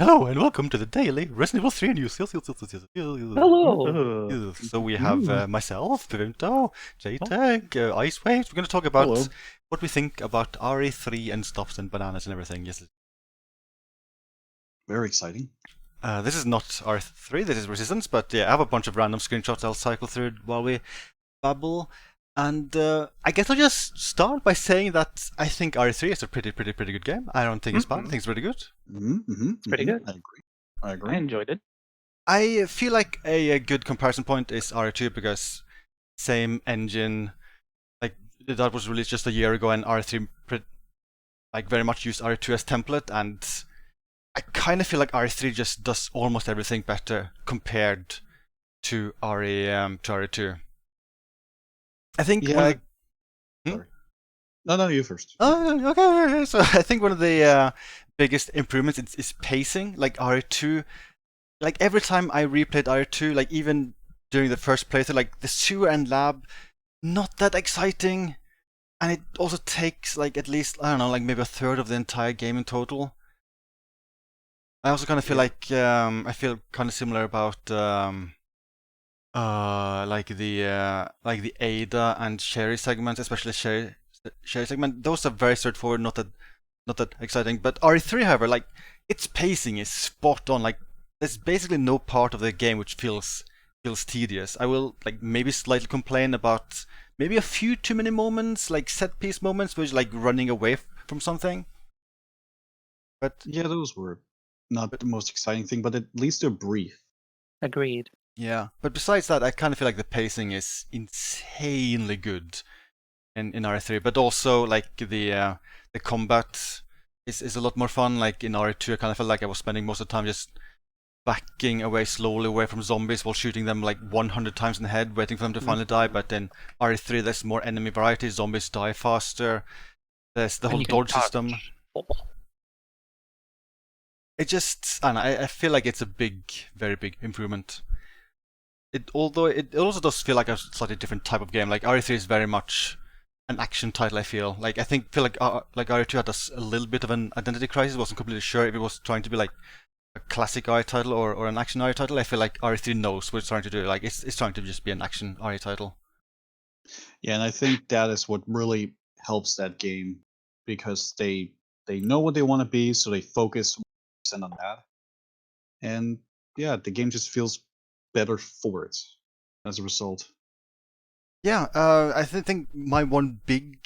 Hello and welcome to the daily Resident Evil 3 news. Hello. So we have myself, Pvimto, Jtegh, Icewave. We're going to talk about Hello. what we think about RE3 and stuffs and bananas and everything. Yes. Very exciting. This is not R3, this is Resistance, but yeah, I have a bunch of random screenshots I'll cycle through while we babble. And I guess I'll just start by saying that I think RE3 is a pretty good game. I don't think it's bad. I think it's really good. It's pretty good. I agree. I enjoyed it. I feel like a good comparison point is RE2 because same engine, like that was released just a year ago, and RE3 like very much used RE2 as template, and I kind of feel like RE3 just does almost everything better compared to RE2. I think. Yeah. Sorry. No, you first. Oh, okay. So I think one of the biggest improvements is pacing. Like RE2, like every time I replayed RE2, like even during the first playthrough, like the sewer and lab, not that exciting, and it also takes like at least I don't know, like maybe a third of the entire game in total. I also kind of feel like I feel kind of similar about like the Ada and Sherry segments, especially Sherry segment. Those are very straightforward, not that exciting. But RE3, however, like its pacing is spot on. Like there's basically no part of the game which feels tedious. I will like maybe slightly complain about maybe a few too many moments, like set piece moments, which like running away from something. But yeah, those were not the most exciting thing, but at least they're brief. Agreed. Yeah, but besides that, I kind of feel like the pacing is insanely good in RE3. But also like the combat is a lot more fun. Like in RE2, I kind of felt like I was spending most of the time just backing away slowly away from zombies while shooting them like 100 times in the head, waiting for them to finally die. But in RE3, there's more enemy variety. Zombies die faster. There's the whole dodge system. It just, I don't know, I feel like it's a very big improvement. Although it also does feel like a slightly different type of game. Like RE3 is very much an action title. I feel like feel like RE2 had a little bit of an identity crisis. Wasn't completely sure if it was trying to be like a classic RE title or an action RE title. I feel like RE3 knows what it's trying to do. Like it's trying to just be an action RE title. Yeah, and I think that is what really helps that game because they know what they want to be, so they focus 100% on that. And yeah, the game just feels better for it as a result. Yeah, I think my one big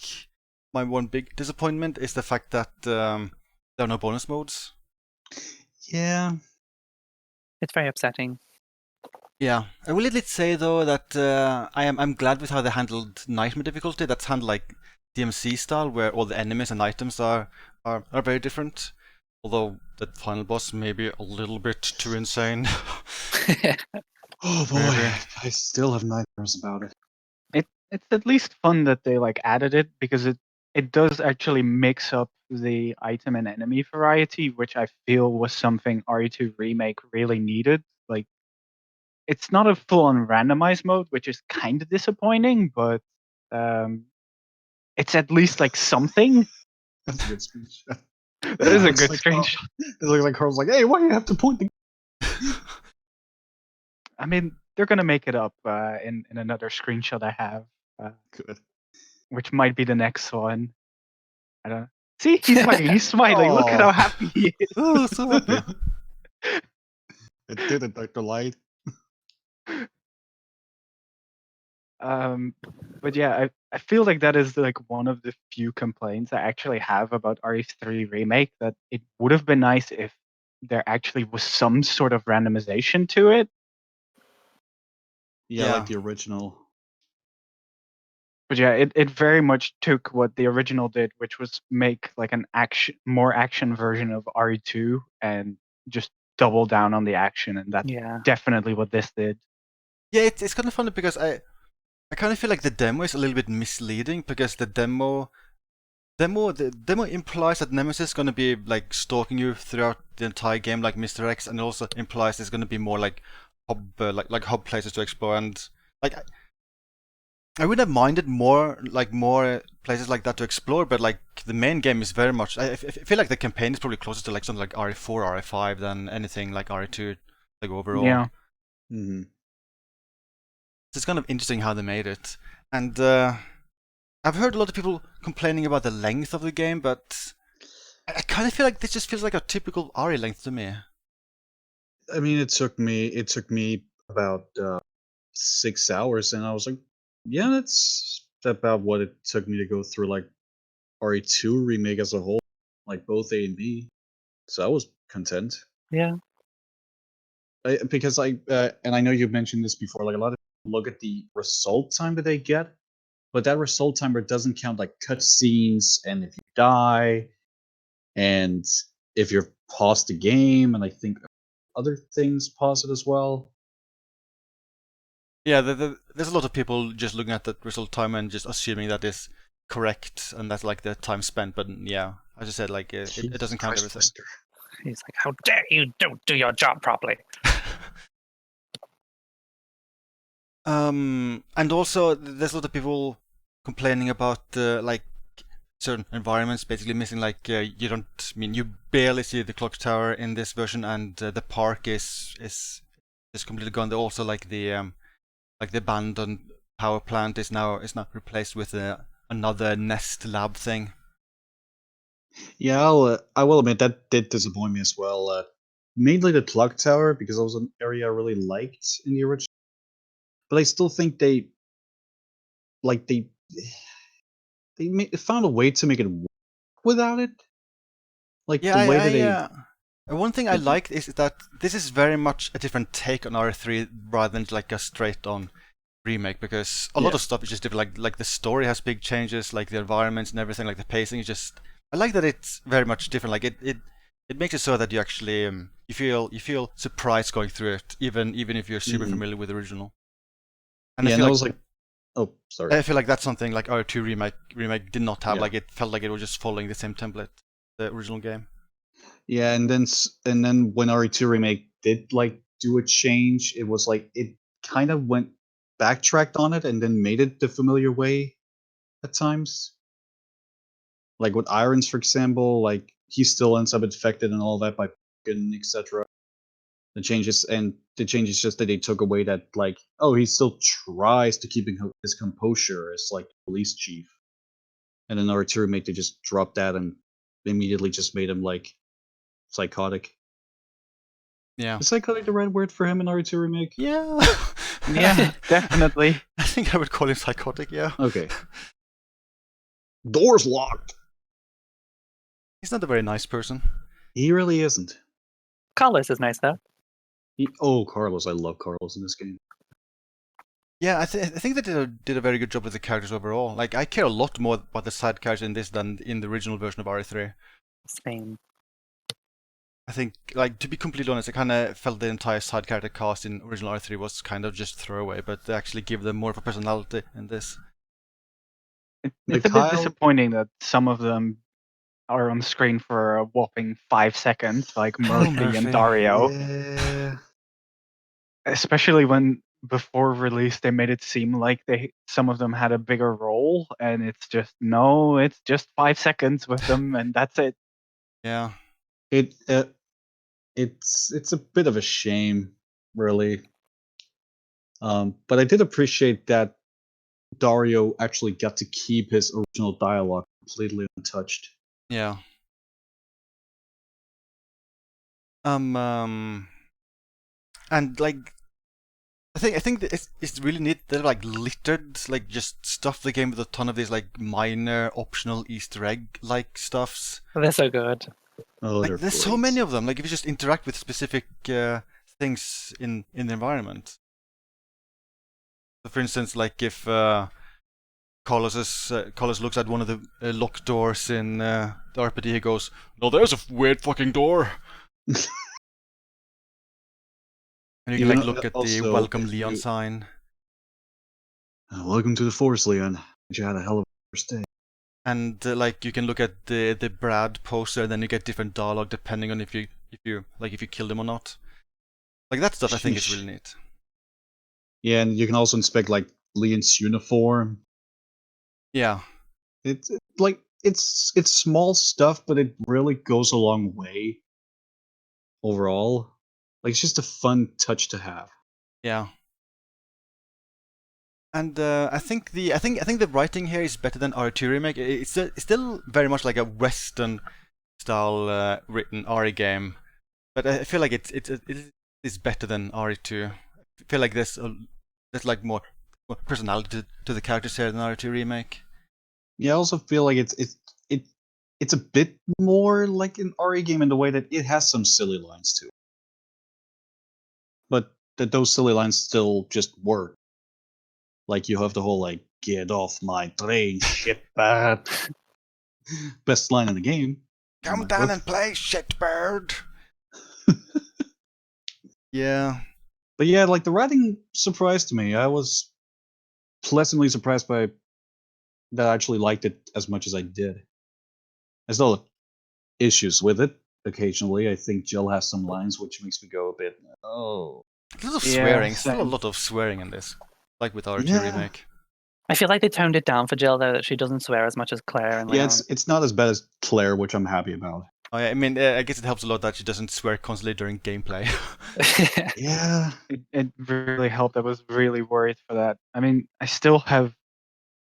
disappointment is the fact that there are no bonus modes. Yeah. It's very upsetting. Yeah, I will indeed say though that I'm glad with how they handled nightmare difficulty. That's handled like DMC style, where all the enemies and items are very different. Although the final boss may be a little bit too insane. Oh boy, Maybe. I still have nightmares about it. It's at least fun that they like added it because it does actually mix up the item and enemy variety, which I feel was something RE2 Remake really needed. Like it's not a full-on randomized mode, which is kind of disappointing, but it's at least like something. That's a good screenshot. That is a Looks good like screenshot. It looks like Carl's like, hey, why do you have to point the I mean, they're gonna make it up in another screenshot I have, good. which might be the next one. I don't. See, he's smiling. He's smiling. Look at how happy he is. Oh, so happy. It did it, Dr. Light. But yeah, I feel like that is like one of the few complaints I actually have about RE3 Remake, that it would have been nice if there actually was some sort of randomization to it. Yeah, Yeah. like the original. But yeah, it very much took what the original did, which was make like an more action version of RE2 and just double down on the action, and that's definitely what this did. Yeah, it's kind of funny because I kind of feel like the demo is a little bit misleading because the demo implies that Nemesis is going to be like stalking you throughout the entire game like Mr. X, and it also implies there's going to be more like hub places to explore, and like I would have minded more places like that to explore, but like the main game is very much. I feel like the campaign is probably closer to like something like RE4, RE5 than anything like RE2, like overall. Yeah. Mm-hmm. So it's kind of interesting how they made it, and I've heard a lot of people complaining about the length of the game, but I kind of feel like this just feels like a typical RE length to me. I mean, it took me about 6 hours, and I was like, yeah, that's about what it took me to go through like RE2 remake as a whole, like both A and B. So I was content. Yeah. Because and I know you mentioned this before, like a lot of people look at the result time that they get, but that result timer doesn't count like cutscenes and if you die and if you're paused the game, and I think other things pause it as well. Yeah, there's a lot of people just looking at that result time and just assuming that is correct, and that's like the time spent. But yeah, as I said, like it doesn't count everything. He's like, how dare you don't do your job properly. And also there's a lot of people complaining about like certain environments basically missing. Like you don't, I mean, you barely see the clock tower in this version, and the park is completely gone. They also like the abandoned power plant is now replaced with another Nest lab thing. Yeah, I will admit that did disappoint me as well. Mainly the clock tower, because that was an area I really liked in the original. But I still think they found a way to make it work without it. Like Yeah, the way that they. one thing I liked is that this is very much a different take on R3 rather than like a straight-on remake, because a lot of stuff is just different. Like the story has big changes, like the environments and everything, like the pacing is just. I like that it's very much different. Like it makes it so that you actually you feel surprised going through it, even if you're super familiar with the original. And I was like, oh, sorry. I feel like that's something like R2 remake did not have. Yeah. Like it felt like it was just following the same template, the original game. Yeah, and then when RE2 remake did like do a change, it was like it kind of backtracked on it and then made it the familiar way at times. Like with Irons, for example, like he still ends up infected and all that by and etc. The changes just that they took away that, like, oh, he still tries to keep his composure as like police chief, and then R2 remake they just dropped that and immediately just made him like psychotic. Yeah. Is psychotic the right word for him in R2 remake? Yeah. Yeah, definitely. I think I would call him psychotic, yeah. Okay. Door's locked. He's not a very nice person. He really isn't. Carlos is nice though. Carlos. I love Carlos in this game. Yeah, I think they did a very good job with the characters overall. Like, I care a lot more about the side characters in this than in the original version of RE3. Same. I think, like, to be completely honest, I kind of felt the entire side character cast in original R3 was kind of just throwaway, but they actually give them more of a personality in this. It's a bit disappointing that some of them are on screen for a whopping 5 seconds, like Murphy and Dario. Yeah. Especially when before release they made it seem like some of them had a bigger role, and it's just 5 seconds with them, and that's it. Yeah. It's a bit of a shame, really. But I did appreciate that Dario actually got to keep his original dialogue completely untouched. Yeah. And like, I think that it's really neat. They're like littered, like just stuff the game with a ton of these like minor optional Easter egg like stuffs. They're so good. Oh, like, there's so many of them. Like if you just interact with specific things in the environment. So for instance, like if Carlos looks at one of the locked doors in the RPD, he goes, "No, there's a weird fucking door." And you can like look at the welcome Leon sign. Welcome to the Force, Leon. You had a hell of a first day. And like you can look at the Brad poster, and then you get different dialogue depending on if you killed him or not. Like that stuff, I think is really neat. Yeah, and you can also inspect like Leon's uniform. Yeah. It's like it's small stuff, but it really goes a long way overall. Like it's just a fun touch to have. Yeah. And I think the writing here is better than RE2 remake. It's still very much like a Western style written RE game, but I feel like it is better than RE2. I feel like there's like more personality to the characters here than RE2 remake. Yeah, I also feel like it's a bit more like an RE game in the way that it has some silly lines too, but that those silly lines still just work. Like you have the whole like "get off my train, shitbird." Best line in the game. in Come my down book. and play, shitbird. Yeah. But yeah, like the writing surprised me. I was pleasantly surprised by that I actually liked it as much as I did. I still have issues with it occasionally. I think Jill has some lines which makes me go a bit, oh. A lot of Yeah, swearing. Still a same. lot of swearing in this, like with RE2 Yeah. remake. I feel like they toned it down for Jill though, that she doesn't swear as much as Claire and Yeah, Leon. it's not as bad as Claire, which I'm happy about. Oh yeah, I mean, I guess it helps a lot that she doesn't swear constantly during gameplay. Yeah. It really helped. I was really worried for that. I mean, I still have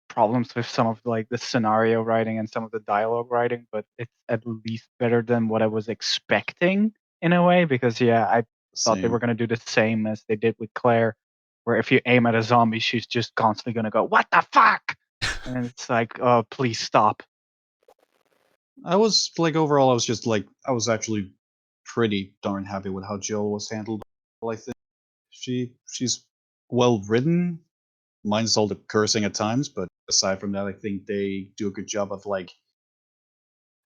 problems with some of like the scenario writing and some of the dialogue writing, but it's at least better than what I was expecting in a way. Because yeah, I thought they were Same. going to do the same as they did with Claire, where if you aim at a zombie, she's just constantly going to go, "What the fuck?" And it's like, oh, please stop. I was like overall I was just like I was actually pretty darn happy with how Jill was handled. I think she's well written, minus all the cursing at times, but aside from that, I think they do a good job of like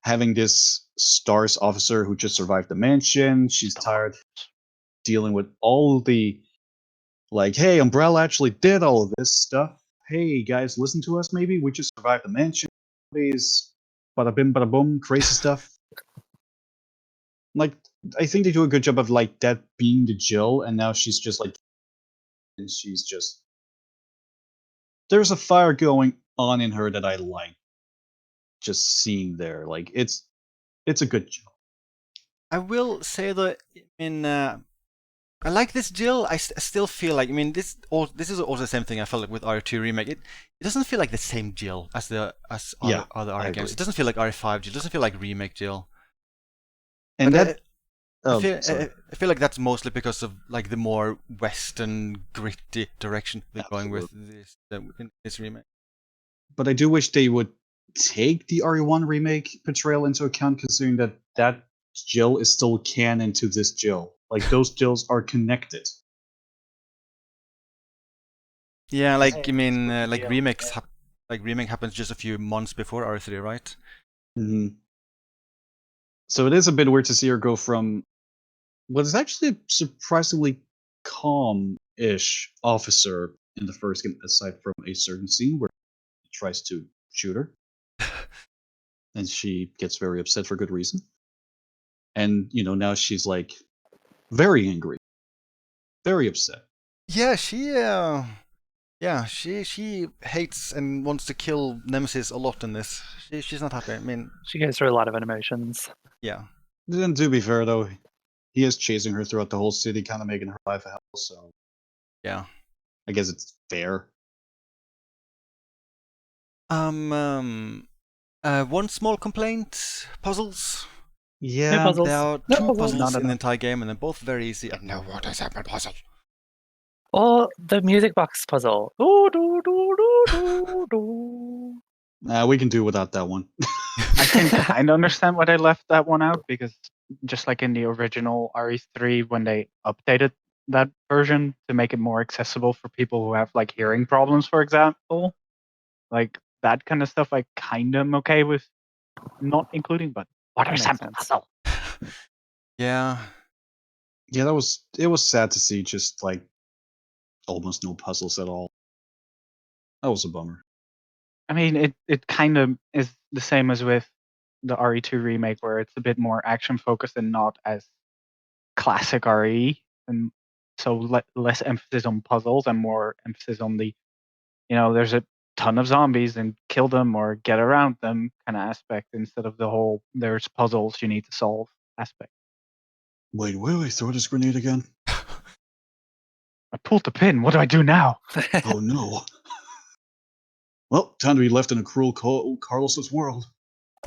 having this STARS officer who just survived the mansion. She's tired dealing with all the like, hey, Umbrella actually did all of this stuff. Hey guys, listen to us maybe. We just survived the mansion. These bada bim bada boom crazy stuff. Like I think they do a good job of like that being the Jill, and now she's just like and she's just there's a fire going on in her that I like just seeing there. Like it's a good Jill. I will say that I like this Jill. I still feel like this is also the same thing I felt like with RE2 remake. It doesn't feel like the same Jill as Yeah, other I RE games. agree. It doesn't feel like RE5 Jill. It doesn't feel like remake Jill. And But that sorry. I feel like that's mostly because of like the more Western gritty direction they're going with this in this remake. But I do wish they would take the RE1 remake portrayal into account, considering that Jill is still canon to this Jill. Like those Jills are connected. Yeah, like Yeah. remake happens just a few months before RE3, right? Mm-hmm. So it is a bit weird to see her go from what is actually a surprisingly calm-ish officer in the first game, aside from a certain scene where he tries to shoot her, and she gets very upset for good reason. And now she's like very angry, very upset. Yeah, she hates and wants to kill Nemesis a lot in this. She's not happy. I mean, She goes through a lot of emotions. yeah. Then to be fair though, he is chasing her throughout the whole city, kind of making her life a hell. So Yeah. I guess it's fair. One small complaint: puzzles. Yeah, No puzzles. There are No two puzzles. puzzles Not in the enough. entire game, and they're both very easy. And no, what is happening puzzle? Or the music box puzzle. Ooh, doo, doo, doo, doo, doo. we can do without that one. I can kind of understand why they left that one out, because just like in the original RE3, when they updated that version to make it more accessible for people who have like hearing problems, for example, like that kind of stuff, I kind of am okay with not including. But water makes sample sense. puzzle. Yeah. Yeah, it was sad to see just like almost no puzzles at all. That was a bummer. I mean, it kind of is the same as with the RE2 remake, where it's a bit more action focused and not as classic RE, and so less emphasis on puzzles and more emphasis on the there's a ton of zombies and kill them or get around them kind of aspect instead of the whole there's puzzles you need to solve aspect. Wait, throw this grenade again. I pulled the pin. What do I do now? Oh no. Well, time to be left in a cruel Carlos's world.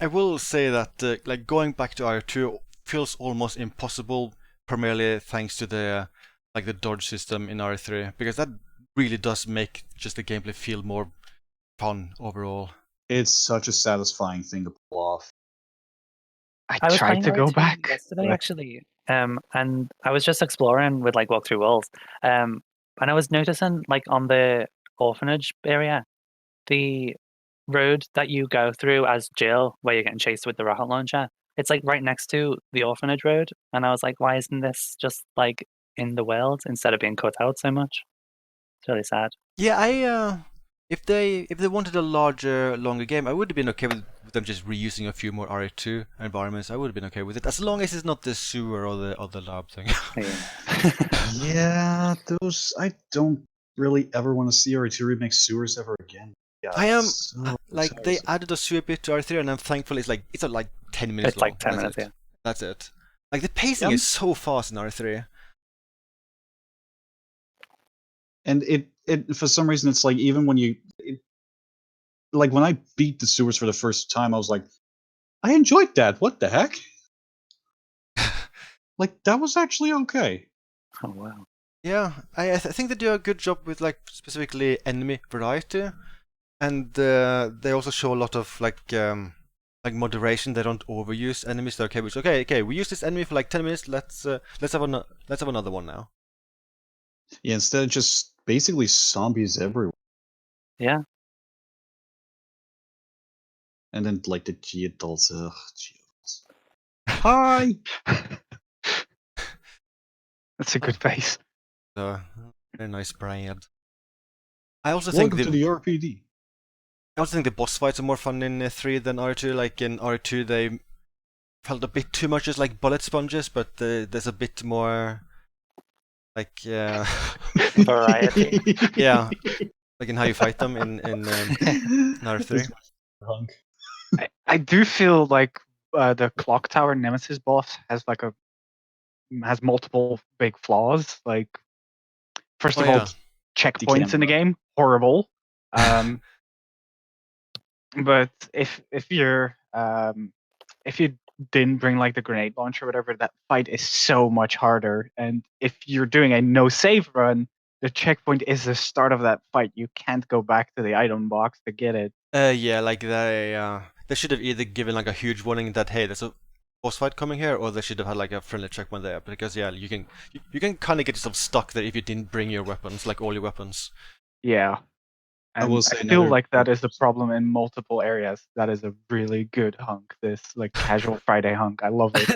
I will say that like going back to R2 feels almost impossible, primarily thanks to the like the dodge system in R3, because that really does make just the gameplay feel more fun overall. It's such a satisfying thing to pull off. I was tried playing to go R2 back yesterday, but actually, and I was just exploring with like walk through walls, and I was noticing like on the orphanage area, the road that you go through as Jill, where you're getting chased with the rocket launcher, it's like right next to the orphanage road, and I was like, why isn't this just like in the world instead of being cut out so much? It's really sad. Yeah, if they wanted a larger, longer game, I would have been okay with them just reusing a few more R2 environments. I would have been okay with it, as long as it's not the sewer or the lab thing. Yeah. Yeah, those I don't really ever want to see R2 remake sewers ever again. Yeah, I am so like they tiresome. added a sewer bit to R3, and I'm thankful it's like 10 minutes It's long. like 10 That's minutes, it. yeah. That's it. Like the pacing Yeah. is so fast in R3. And it for some reason it's like even when like when I beat the sewers for the first time, I was like, I enjoyed that. What the heck? Like that was actually okay. Oh, wow. Yeah, I think they do a good job with like specifically enemy variety, and they also show a lot of like moderation. They don't overuse enemies. They're okay, okay. We use this enemy for like 10 minutes. Let's have another one now. Yeah, instead of just basically zombies everywhere. Yeah. And then like the Geodals. Ugh, Geodals. Hi! that's a good face. So very nice brand. I also Welcome think to the RPD. I also think the boss fights are more fun in 3 than R2. Like in R2, they felt a bit too much as like bullet sponges, but there's a bit more like Variety. yeah, like in how you fight them in R3. Hunk. I do feel like the clock tower nemesis boss has has multiple big flaws. Like first Oh of all, yeah, checkpoints in the camera. game horrible. But if you didn't bring like the grenade launcher or whatever, that fight is so much harder. And if you're doing a no save run, the checkpoint is the start of that fight. You can't go back to the item box to get it. yeah, like they should have either given like a huge warning that hey, there's a boss fight coming here, or they should have had like a friendly checkpoint there, because yeah, you can kind of get yourself stuck there if you didn't bring your weapons, like all your weapons. Yeah. I And will I say feel another. like that is the problem in multiple areas. That is a really good hunk. This like casual Friday hunk. I love it.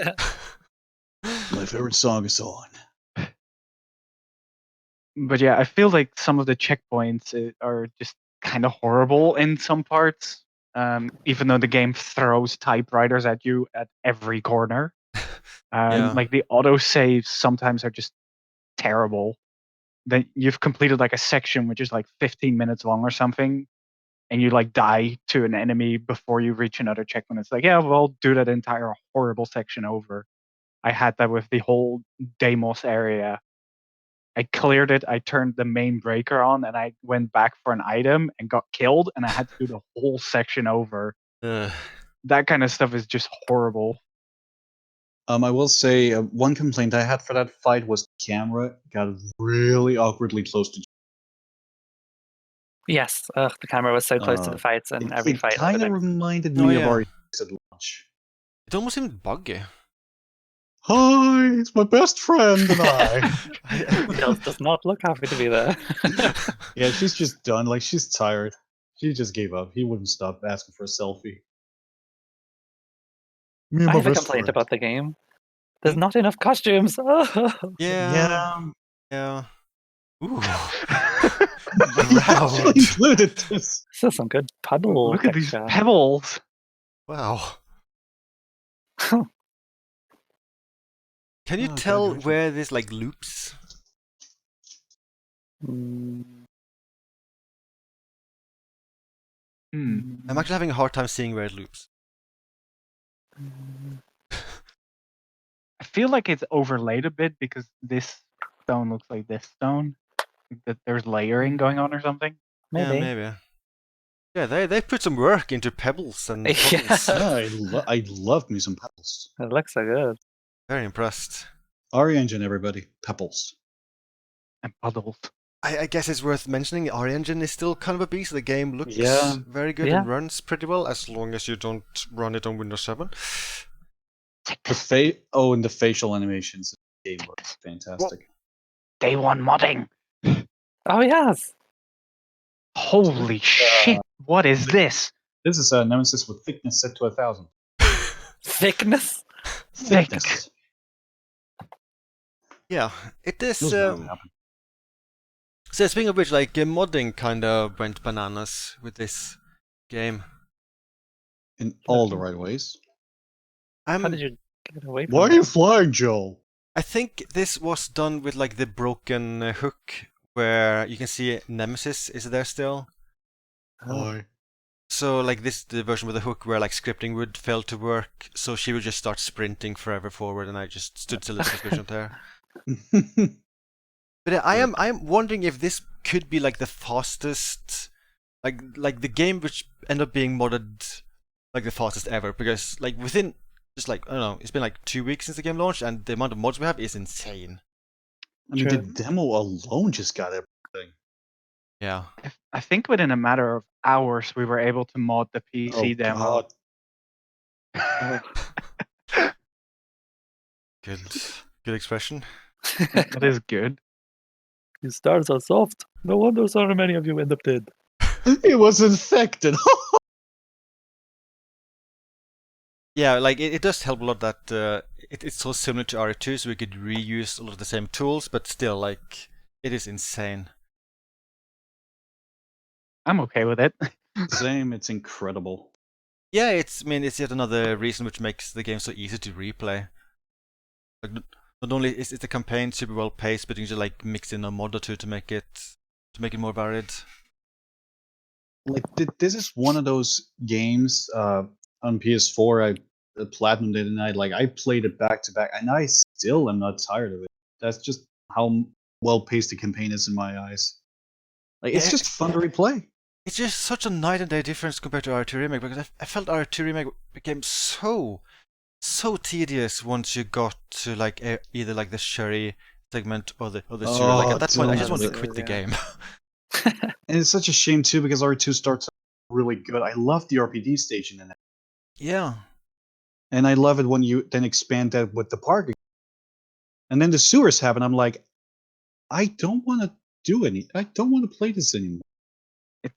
My favorite song is on. But yeah, I feel like some of the checkpoints are just kind of horrible in some parts. Even though the game throws typewriters at you at every corner. Yeah. Like the auto saves sometimes are just terrible. Then you've completed like a section which is like 15 minutes long or something, and you like die to an enemy before you reach another checkpoint. It's like, yeah, well, do that entire horrible section over. I had that with the whole Deimos area. I cleared it, I turned the main breaker on, and I went back for an item and got killed, and I had to do the whole section over. That kind of stuff is just horrible. I will say one complaint I had for that fight was the camera got really awkwardly close to. Yes. Ugh, the camera was so close to the fights and every It fight. kind of reminded Oh, me of yeah. RE6 at launch. It almost seemed buggy. Hi, it's my best friend and I. Jules does not look happy to be there. Yeah, she's just done. Like she's tired. She just gave up. He wouldn't stop asking for a selfie. Me and I my have a best complaint friend. about the game. There's not enough costumes. Yeah. Ooh. I included this. This is some good pebble Look at these texture. pebbles. Wow. Can you Oh, tell God, where this like loops? Mm, Hmm. I'm actually having a hard time seeing where it loops. I feel like it's overlaid a bit because this stone looks like this stone. Like that there's layering going on or something. Yeah, Maybe. maybe. Yeah, they put some work into pebbles and Yeah. puddles. Yeah, I love me some pebbles. It looks so good. Very impressed. RE Engine, everybody. Pebbles. And puddles. I guess it's worth mentioning RE Engine is still kind of a beast. The game looks Yeah. very good Yeah. and runs pretty well as long as you don't run it on Windows 7. And the facial animations in the game were fantastic. Day one modding. Oh yes. Holy shit! What is this? This is a Nemesis with thickness set to 1,000. Thickness. Thickness. Yeah, it is. This never happened. So speaking of which, like modding kind of went bananas with this game. In all the right ways. How did you get away from Why are that? you flying, Joel? I think this was done with like the broken hook where you can see Nemesis is there still. Why? So like this, the version with the hook where like scripting would fail to work, so she would just start sprinting forever forward, and I just stood still in suspicion there. But I am wondering if this could be like the fastest, like the game which ended up being modded like the fastest ever, because like within just like I don't know, it's been like 2 weeks since the game launched, and the amount of mods we have is insane. I mean, the True. demo alone just got everything. Yeah. I think within a matter of hours we were able to mod the PC demo. God. Good expression. That is good. These stars are soft. No wonder so many of you end up dead. It was infected. Yeah, like it does help a lot that it's so similar to RE2, so we could reuse a lot of the same tools, but still, like, it is insane. I'm okay with it. Same, it's incredible. Yeah, I mean, it's yet another reason which makes the game so easy to replay. Like, not only is the campaign super well paced, but you can just like mix in a mod or two to make it more varied. Like this is one of those games on PS4. I platinum it, and I played it back to back, and I still am not tired of it. That's just how well paced the campaign is in my eyes. Like it's Yeah. just fun to replay. It's just such a night and day difference compared to RE2 Remake, because I felt RE2 Remake became so tedious once you got to like either like the Sherry segment or the sewer. Like at that point, I just wanted to quit the game. And it's such a shame too because R2 starts really good. I love the RPD station in it, Yeah. and I love it when you then expand that with the park. And then the sewers happen. I'm like, I don't want to I don't want to play this anymore.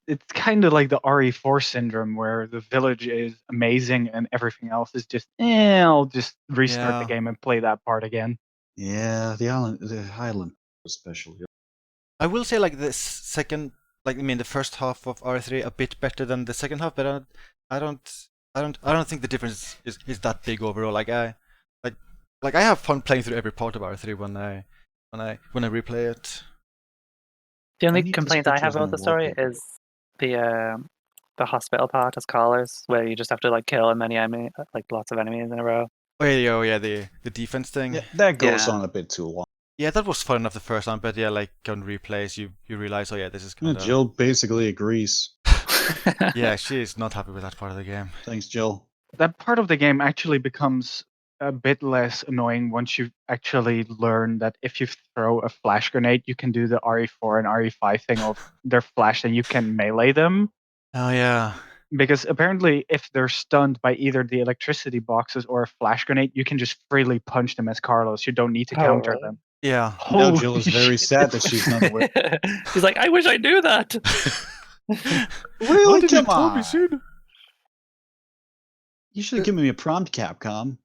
It's kind of like the RE4 syndrome where the village is amazing and everything else is just, I'll just restart the Yeah. game and play that part again. Yeah, the Highland especially. I will say like the second, like I mean the first half of RE3 a bit better than the second half, but I don't think the difference is that big overall. Like I have fun playing through every part of RE3 when I replay it. The only need this complaint I picture have as about my the story wallpaper. is the hospital part as callers, where you just have to like kill like lots of enemies in a row. Oh yeah, the defense thing. Yeah, that goes Yeah. on a bit too long. Yeah, that was fun enough the first time, but yeah, like on replays, you realize, oh yeah, this is kind of. Jill basically agrees. Yeah, she is not happy with that part of the game. Thanks, Jill. That part of the game actually becomes a bit less annoying once you actually learn that if you throw a flash grenade, you can do the RE4 and RE5 thing of they're flashed and you can melee them. Oh yeah. Because apparently, if they're stunned by either the electricity boxes or a flash grenade, you can just freely punch them as Carlos. You don't need to Oh, counter really? them. Yeah. Now Holy Jill is very shit, sad that it's- she's not aware. He's like, I wish I knew that. Really? did you Come tell me on. soon? You should have given me a prompt, Capcom.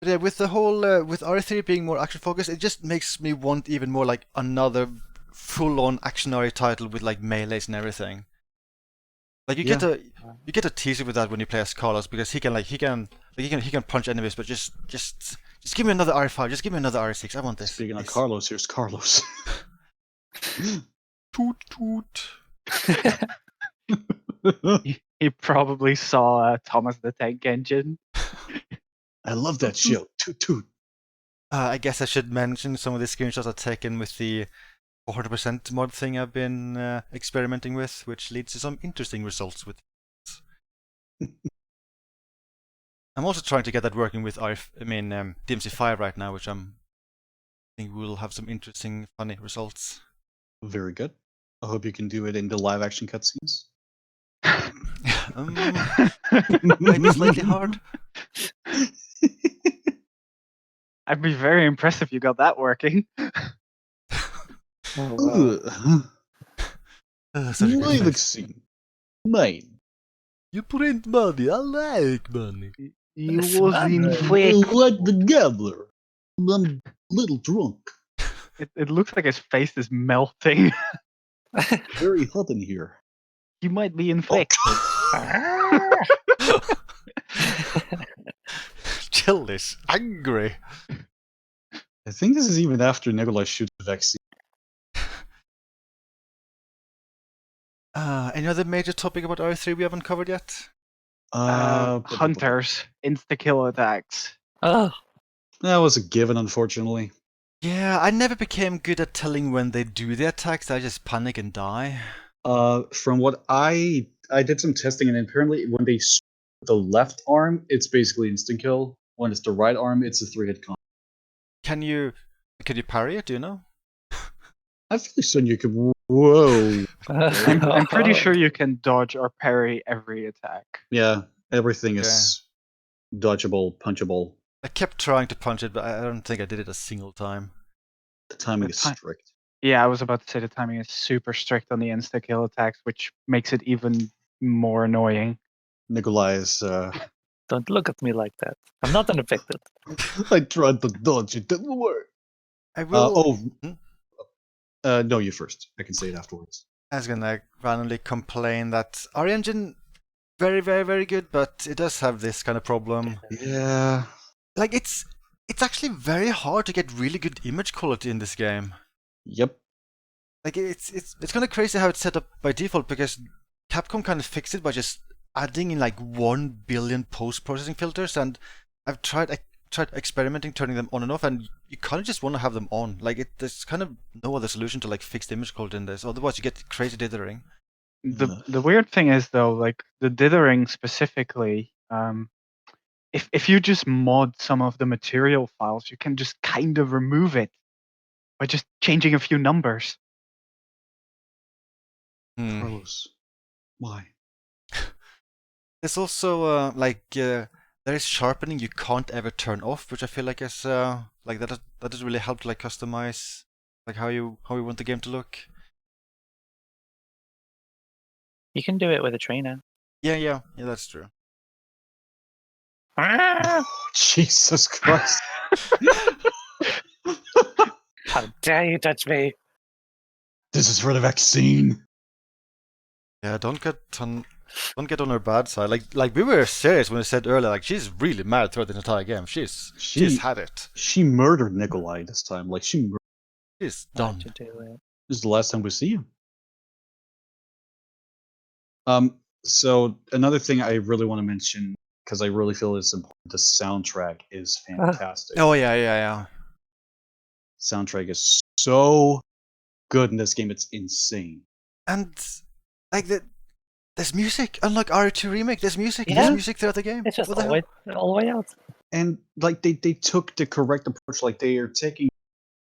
But yeah, with the whole with RE3 being more action focused, it just makes me want even more like another full-on action RE title with like melees and everything. Like you get a teaser with that when you play as Carlos, because he can punch enemies, but just give me another RE5, just give me another RE6. I want this. Speaking of This. Carlos, here's Carlos. Toot toot. He probably saw Thomas the Tank Engine. I love that show. Toot toot. I guess I should mention some of the screenshots I've taken with the 400% mod thing I've been experimenting with, which leads to some interesting results with. I'm also trying to get that working with DMC5 right now, which I think will have some interesting, funny results. Very good. I hope you can do it in the live action cutscenes. Might be slightly hard. I'd be very impressed if you got that working. Oh, wow. Such a good Live face. scene. Mine. You print money. I like money. He It's was not in right. fake. Like the gambler. I'm a little drunk. It looks like his face is melting. Very hot in here. He might be infected. Jill is angry. I think this is even after Nikolai shoots the vaccine. Any other major topic about R3 we haven't covered yet? Hunters, insta-kill attacks. Oh, That was a given, unfortunately. Yeah, I never became good at telling when they do the attacks. I just panic and die. From what I did some testing, and apparently when they switch the left arm, it's basically instant kill. When it's the right arm, it's a 3-hit combo. Can you parry it? Do you know? I feel like you could. Whoa. I'm pretty sure you can dodge or parry every attack. Yeah, everything is dodgeable, punchable. I kept trying to punch it, but I don't think I did it a single time. The timing The is ti- strict. Yeah, I was about to say the timing is super strict on the insta-kill attacks, which makes it even more annoying. Nikolai is. Don't look at me like that. I'm not unaffected. I tried to dodge, it didn't work. I will. No, you first. I can say it afterwards. I was gonna randomly complain that our engine very, very, very good, but it does have this kind of problem. Yeah. Like it's actually very hard to get really good image quality in this game. Yep. Like it's kind of crazy how it's set up by default, because Capcom kind of fixed it by just adding in like 1 billion post-processing filters, and I've tried experimenting turning them on and off, and you kind of just want to have them on. Like there's kind of no other solution to like fix the image quality in this, otherwise you get crazy dithering. The weird thing is though, like the dithering specifically, if you just mod some of the material files, you can just kind of remove it by just changing a few numbers. Pros. Why? There's also there is sharpening you can't ever turn off, which I feel like is like that does really help to like customize like how you want the game to look. You can do it with a trainer. Yeah, that's true. Jesus Christ. How dare you touch me? This is for the vaccine. Yeah, don't get on her bad side. Like we were serious when we said earlier, like she's really mad throughout the entire game. She's had it. She murdered Nikolai this time. Like she's done. Why'd you do it? This is the last time we see him. So another thing I really want to mention, because I really feel it's important, the soundtrack is fantastic. Oh yeah. Soundtrack is so good in this game, it's insane. And like there's music. Unlike R2 Remake, there's music. Yeah. There's music throughout the game. It's just What the all the way out. And like they took the correct approach. Like they are taking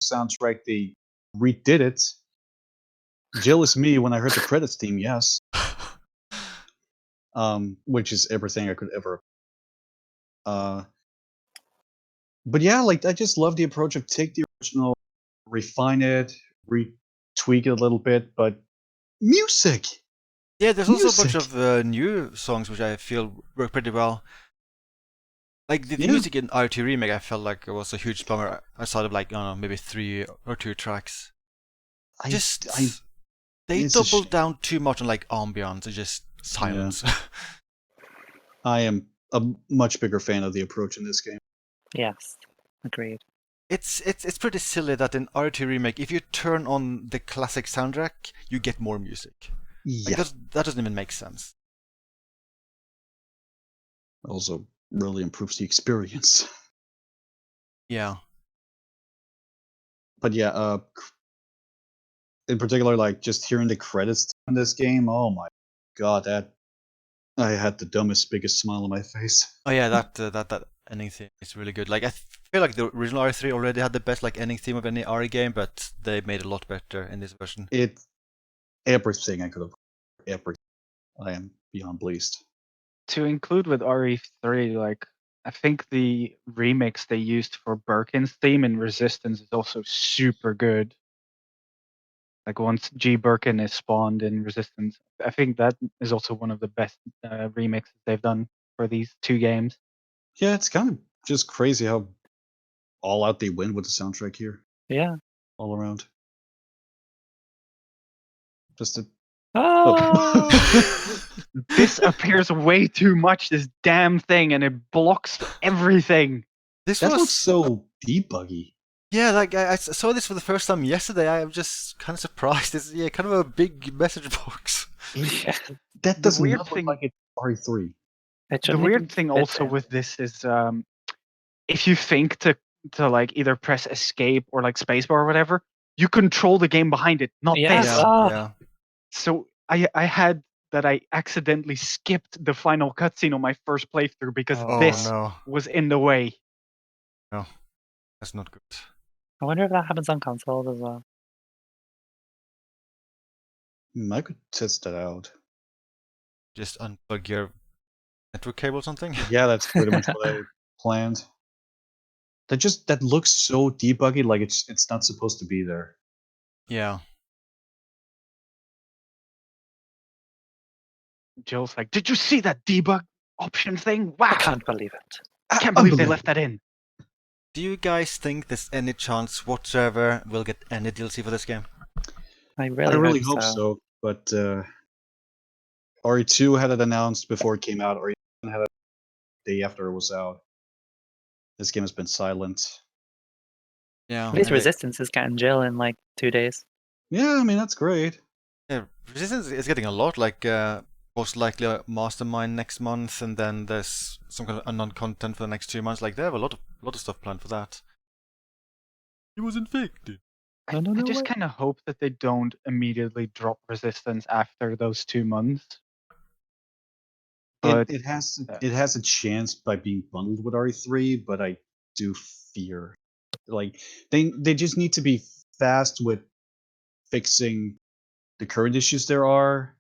soundtrack, they redid it. Jill is me when I heard the credits theme, yes. Which is everything I could ever. But yeah, like I just love the approach of take the original, refine it, retweak it a little bit, but music. Yeah, there's also a bunch Music. of new songs which I feel work pretty well. Like the music in R2 Remake, I felt like it was a huge bummer. Outside of like I don't know, maybe 3 or 2 tracks. They doubled down too much on like ambience and just silence. Yeah. I am a much bigger fan of the approach in this game. Yes, agreed. It's pretty silly that in R2 Remake, if you turn on the classic soundtrack, you get more music. Yeah. Like that doesn't even make sense. Also, really improves the experience. Yeah. But yeah, in particular, like just hearing the credits in this game, oh my god, that I had the dumbest, biggest smile on my face. Oh yeah, that ending theme is really good. Like I feel like the original RE3 already had the best like ending theme of any RE game, but they made it a lot better in this version. Everything I could have, everything. I am beyond pleased. To include with RE3, like I think the remix they used for Birkin's theme in Resistance is also super good. Like once G Birkin is spawned in Resistance, I think that is also one of the best remixes they've done for these two games. Yeah, it's kind of just crazy how all out they win with the soundtrack here, Yeah. all around. Just a Oh. This appears way too much, this damn thing, and it blocks everything. This that was looks so debuggy. yeah, like I saw this for the first time yesterday. I'm just kind of surprised. It's kind of a big message box. Yeah. That The does weird not look thing- like it's RE3. It The shouldn't even weird thing fit also there. with this is if you think to like either press escape or like spacebar or whatever, you control the game behind it, not Yeah. this. Ah. So I had that I accidentally skipped the final cutscene on my first playthrough because Oh, this no, was in the way. no, that's not good. I wonder if that happens on consoles as well. I could test that out. Just unplug your network cable or something. Yeah, that's pretty much what I planned. That looks so debuggy, like it's not supposed to be there. Yeah. Jill's like, did you see that debug option thing? Wow, I can't believe it. I can't believe they left that in. Do you guys think there's any chance whatsoever we'll get any DLC for this game? I I really, really hope so, but RE2 had it announced before it came out, or even had it the day after it was out. This game has been silent. Yeah. At least and they- Resistance is getting Jill in like 2 days. Yeah, I mean that's great. Yeah, Resistance is getting a lot. Like most likely a Mastermind next month, and then there's some kind of unknown content for the next 2 months. Like they have a lot of stuff planned for that. He was infected. I just kind of hope that they don't immediately drop Resistance after those 2 months. But It has a chance by being bundled with RE3, but I do fear like they just need to be fast with fixing the current issues there are,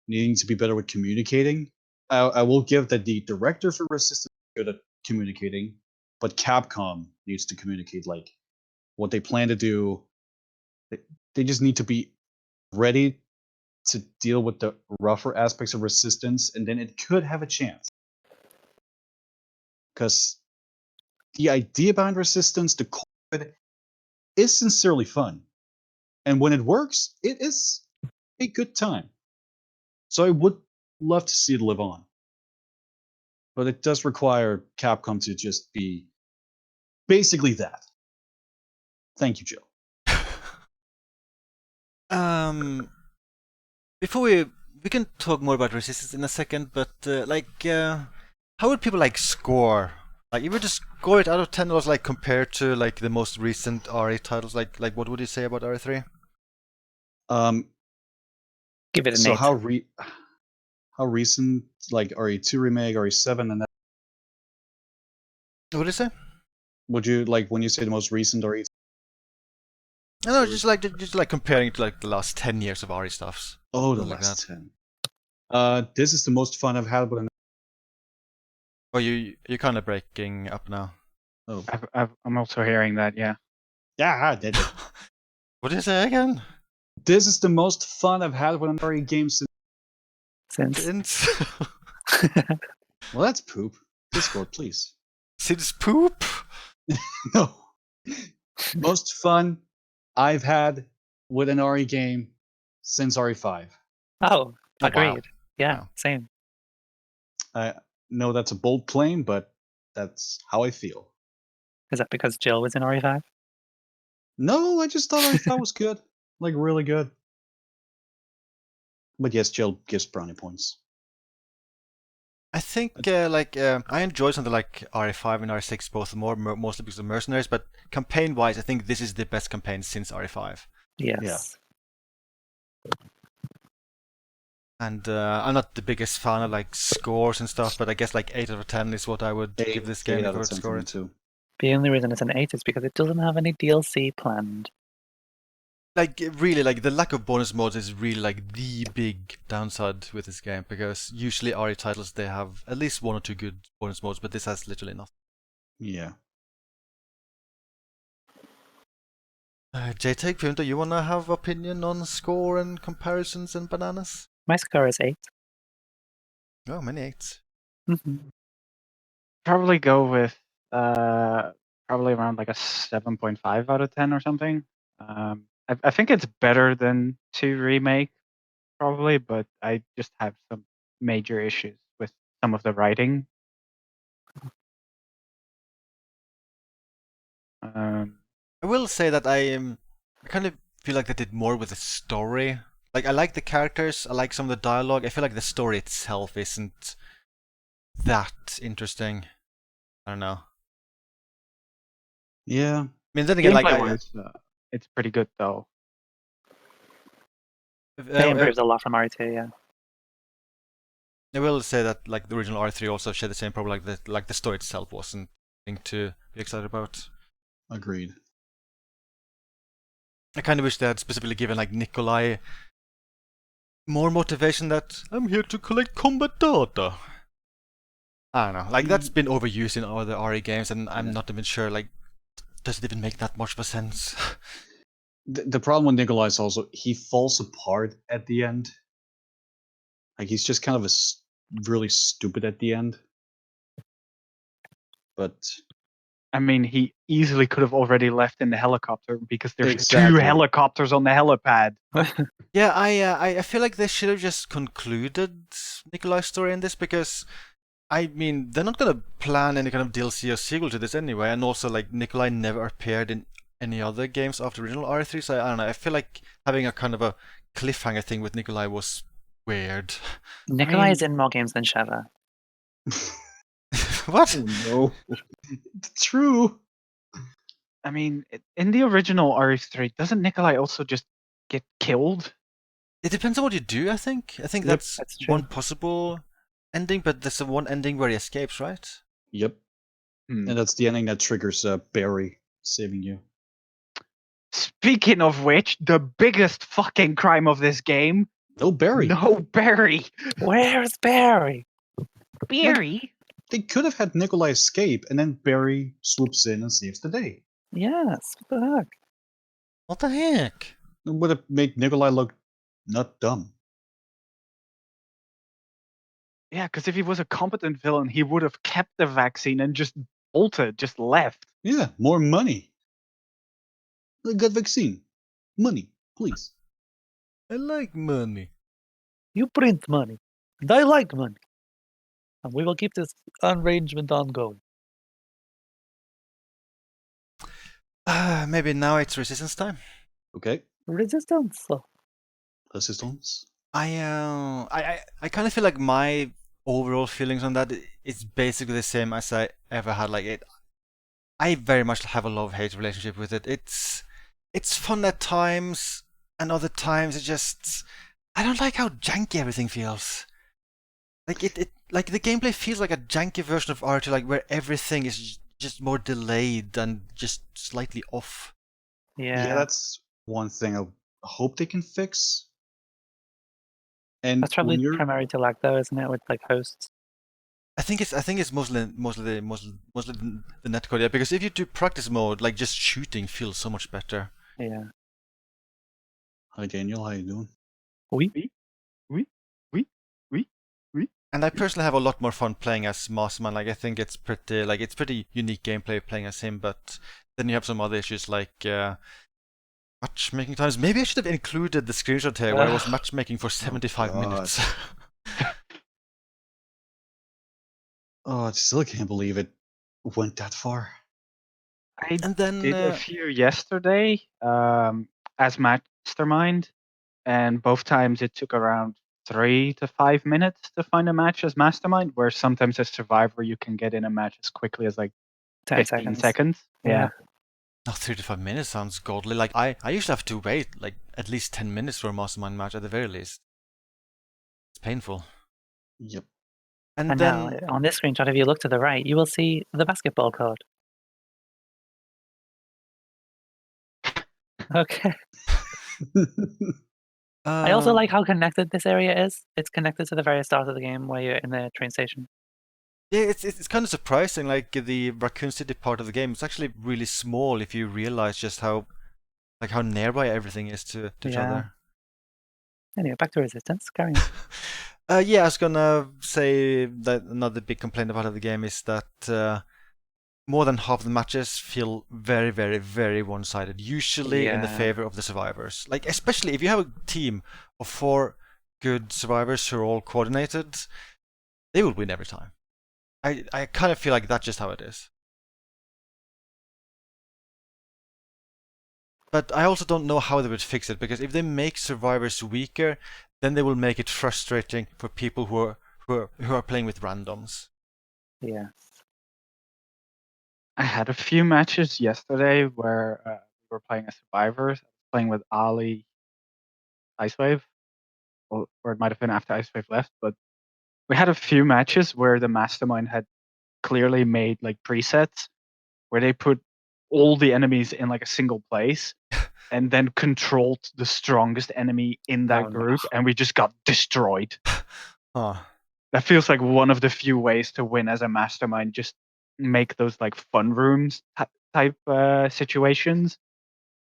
needing to be better with communicating. I will give that the director for Resistance is good at communicating, but Capcom needs to communicate like what they plan to do. They just need to be ready to deal with the rougher aspects of Resistance, and then it could have a chance. Because the idea behind Resistance, the core of it, is sincerely fun. And when it works, it is a good time. So I would love to see it live on. But it does require Capcom to just be basically that. Thank you, Jill. Before we can talk more about Resistance in a second, but how would people like score? Like, if you just score it out of 10, was like compared to like the most recent RE titles, like what would you say about RE3? Give it an So 8. how recent, like RE2 remake, RE7, and that, What do you say? would you like when you say the most recent RE? No, just like comparing it to like the last 10 years of RE stuffs. Oh, the Something like last that. 10. This is the most fun I've had with an. Oh, you're kind of breaking up now. Oh, I'm also hearing that, yeah. yeah, I did it. What did you say again? This is the most fun I've had with an RE game since. Since. Well, that's poop. Discord, please. Since poop? No. Most fun I've had with an RE game since RE5. Oh, Oh, wow. agreed. Yeah, Wow. same. I know that's a bold claim, but that's how I feel. Is that because Jill was in RE5? No, I just thought RE5 was good. Like, really good. But yes, Jill gives brownie points. I think I enjoy something like RE5 and RE6 both mostly because of mercenaries, but campaign-wise, I think this is the best campaign since RE5. Yes. And I'm not the biggest fan of like scores and stuff, but I guess like 8 out of 10 is what I would give this game 8 if out I of were to 10 score for me it. too. The only reason it's an 8 is because it doesn't have any DLC planned. Like really, like the lack of bonus modes is really like the big downside with this game, because usually RE titles they have at least 1 or 2 good bonus modes, but this has literally nothing. Yeah. Jtegh, Pvimto, you wanna have opinion on score and comparisons and bananas? My score is 8. Oh, many 8s. Probably go with probably around like a 7.5 out of 10 or something. I think it's better than 2 Remake, probably, but I just have some major issues with some of the writing. I will say that I kind of feel like they did more with the story. Like I like the characters, I like some of the dialogue. I feel like the story itself isn't that interesting. I don't know. Yeah. I mean, then again, like Gameplay-wise, it's pretty good though. It improves a lot from RE2, yeah. I will say that like the original R3 also shared the same problem. Like the story itself wasn't anything to be excited about. Agreed. I kind of wish they had specifically given like Nikolai more motivation that I'm here to collect combat data. I don't know. Like that's been overused in other RE games, and I'm not even sure. Like, does it even make that much of a sense? The problem with Nikolai is also he falls apart at the end. Like he's just kind of really stupid at the end. But I mean, he easily could have already left in the helicopter because there's Exactly. 2 helicopters on the helipad. Yeah, I feel like they should have just concluded Nikolai's story in this, because I mean they're not gonna plan any kind of DLC or sequel to this anyway, and also like Nikolai never appeared in any other games after original R3, so I don't know. I feel like having a kind of a cliffhanger thing with Nikolai was weird. Nikolai is in more games than Sheva. What? Oh no. It's true. I mean, in the original RE3, doesn't Nikolai also just get killed? It depends on what you do, I think. I think Yep, that's one possible ending, but there's the one ending where he escapes, right? Yep. And that's the ending that triggers Barry saving you. Speaking of which, the biggest fucking crime of this game. No Barry. No Barry. Where's Barry? Barry? They could have had Nikolai escape, and then Barry swoops in and saves the day. Yes, what the heck? What the heck? It would have made Nikolai look not dumb. Yeah, because if he was a competent villain, he would have kept the vaccine and just bolted, just left. Yeah, more money. I got vaccine. Money, please. I like money. You print money, and I like money. And we will keep this arrangement ongoing. Maybe now it's resistance time. Okay. Resistance. Resistance. I kind of feel like my overall feelings on that is basically the same as I ever had. Like it, I very much have a love-hate relationship with it. It's fun at times, and other times it just I don't like how janky everything feels. Like it like the gameplay feels like a janky version of R2, like where everything is just more delayed and just slightly off. Yeah, that's one thing I hope they can fix. And that's probably primary to lag though, isn't it, with like hosts? I think it's mostly the netcode, yeah, because if you do practice mode, like just shooting feels so much better. Yeah. Hi Daniel, how you doing? Oui. And I personally have a lot more fun playing as Mossman. Like I think it's pretty unique gameplay playing as him, but then you have some other issues like matchmaking times. Maybe I should have included the screenshot here where I was matchmaking for 75 minutes. Oh, I still can't believe it went that far. I did a few yesterday as mastermind, and both times it took around 3 to 5 minutes to find a match as Mastermind, where sometimes as Survivor you can get in a match as quickly as like 10 15 seconds. Yeah. Oh, 3 to 5 minutes sounds godly. Like I usually have to wait like at least 10 minutes for a mastermind match at the very least. It's painful. Yep. And And then now, on this screenshot, if you look to the right, you will see the basketball court. Okay. I also like how connected this area is. It's connected to the very start of the game where you're in the train station. yeah, it's kind of surprising. Like the Raccoon City part of the game, it's actually really small if you realize just how nearby everything is to each Yeah. other. Anyway, back to Resistance. Carry on. Yeah, I was gonna say that another big complaint about the game is that more than half the matches feel very, very, very one-sided. Usually in the Yeah. favor of the survivors. Like especially if you have a team of 4 good survivors who are all coordinated, they will win every time. I kind of feel like that's just how it is. But I also don't know how they would fix it, because if they make survivors weaker, then they will make it frustrating for people who are playing with randoms. Yeah. I had a few matches yesterday where we were playing as survivors. I was playing with Ali, Icewave, or it might have been after Icewave left. But we had a few matches where the Mastermind had clearly made like presets where they put all the enemies in like a single place and then controlled the strongest enemy in that Oh, no. group, and we just got destroyed. Oh. That feels like one of the few ways to win as a Mastermind. Just make those like fun rooms type situations,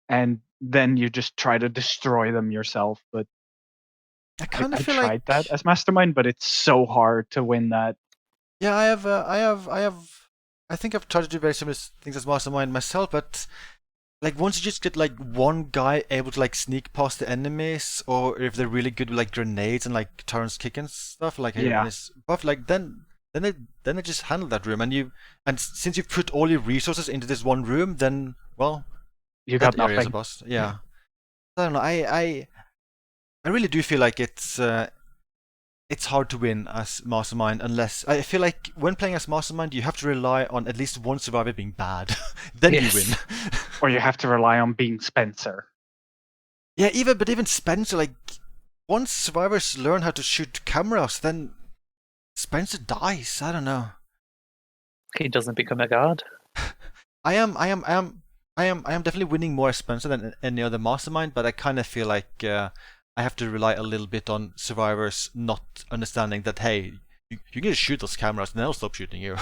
and then you just try to destroy them yourself. But I kind I of feel tried like that as Mastermind, but it's so hard to win that. yeah, I think I've tried to do very similar things as Mastermind myself, but like once you just get like one guy able to like sneak past the enemies, or if they're really good with like grenades and like turns kick and stuff, like in Yeah. his buff, like then they just handle that room, and since you've put all your resources into this one room, then well, You that got area is a nothing. bust. Yeah. I don't know. I really do feel like it's hard to win as Mastermind unless I feel like when playing as Mastermind you have to rely on at least one survivor being bad. Then Yes. you win. Or you have to rely on being Spencer. Yeah, even Spencer, like once survivors learn how to shoot cameras, then Spencer dies. I don't know. He doesn't become a god. I am definitely winning more as Spencer than any other Mastermind, but I kind of feel like I have to rely a little bit on survivors not understanding that hey, you can just shoot those cameras and they'll stop shooting you.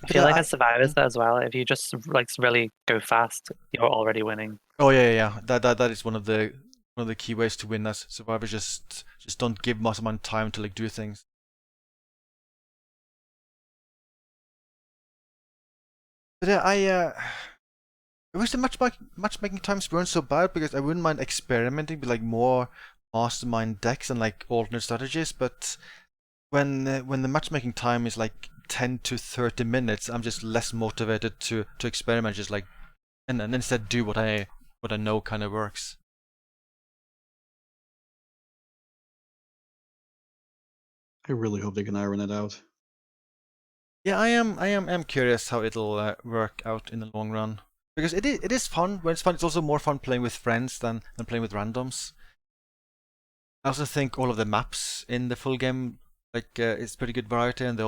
I feel like as survivors as well, if you just like really go fast, you're already winning. Oh yeah. That is one of the key ways to win as survivors. Just don't give Mastermind time to like do things. But yeah, I wish the matchmaking times weren't so bad, because I wouldn't mind experimenting with like more Mastermind decks and like alternate strategies. But when the matchmaking time is like 10 to 30 minutes, I'm just less motivated to experiment. Just like and instead do what I know kind of works. I really hope they can iron it out. Yeah, I am curious how it'll work out in the long run, because it is fun. When it's fun, it's also more fun playing with friends than playing with randoms. I also think all of the maps in the full game, like it's pretty good variety, and they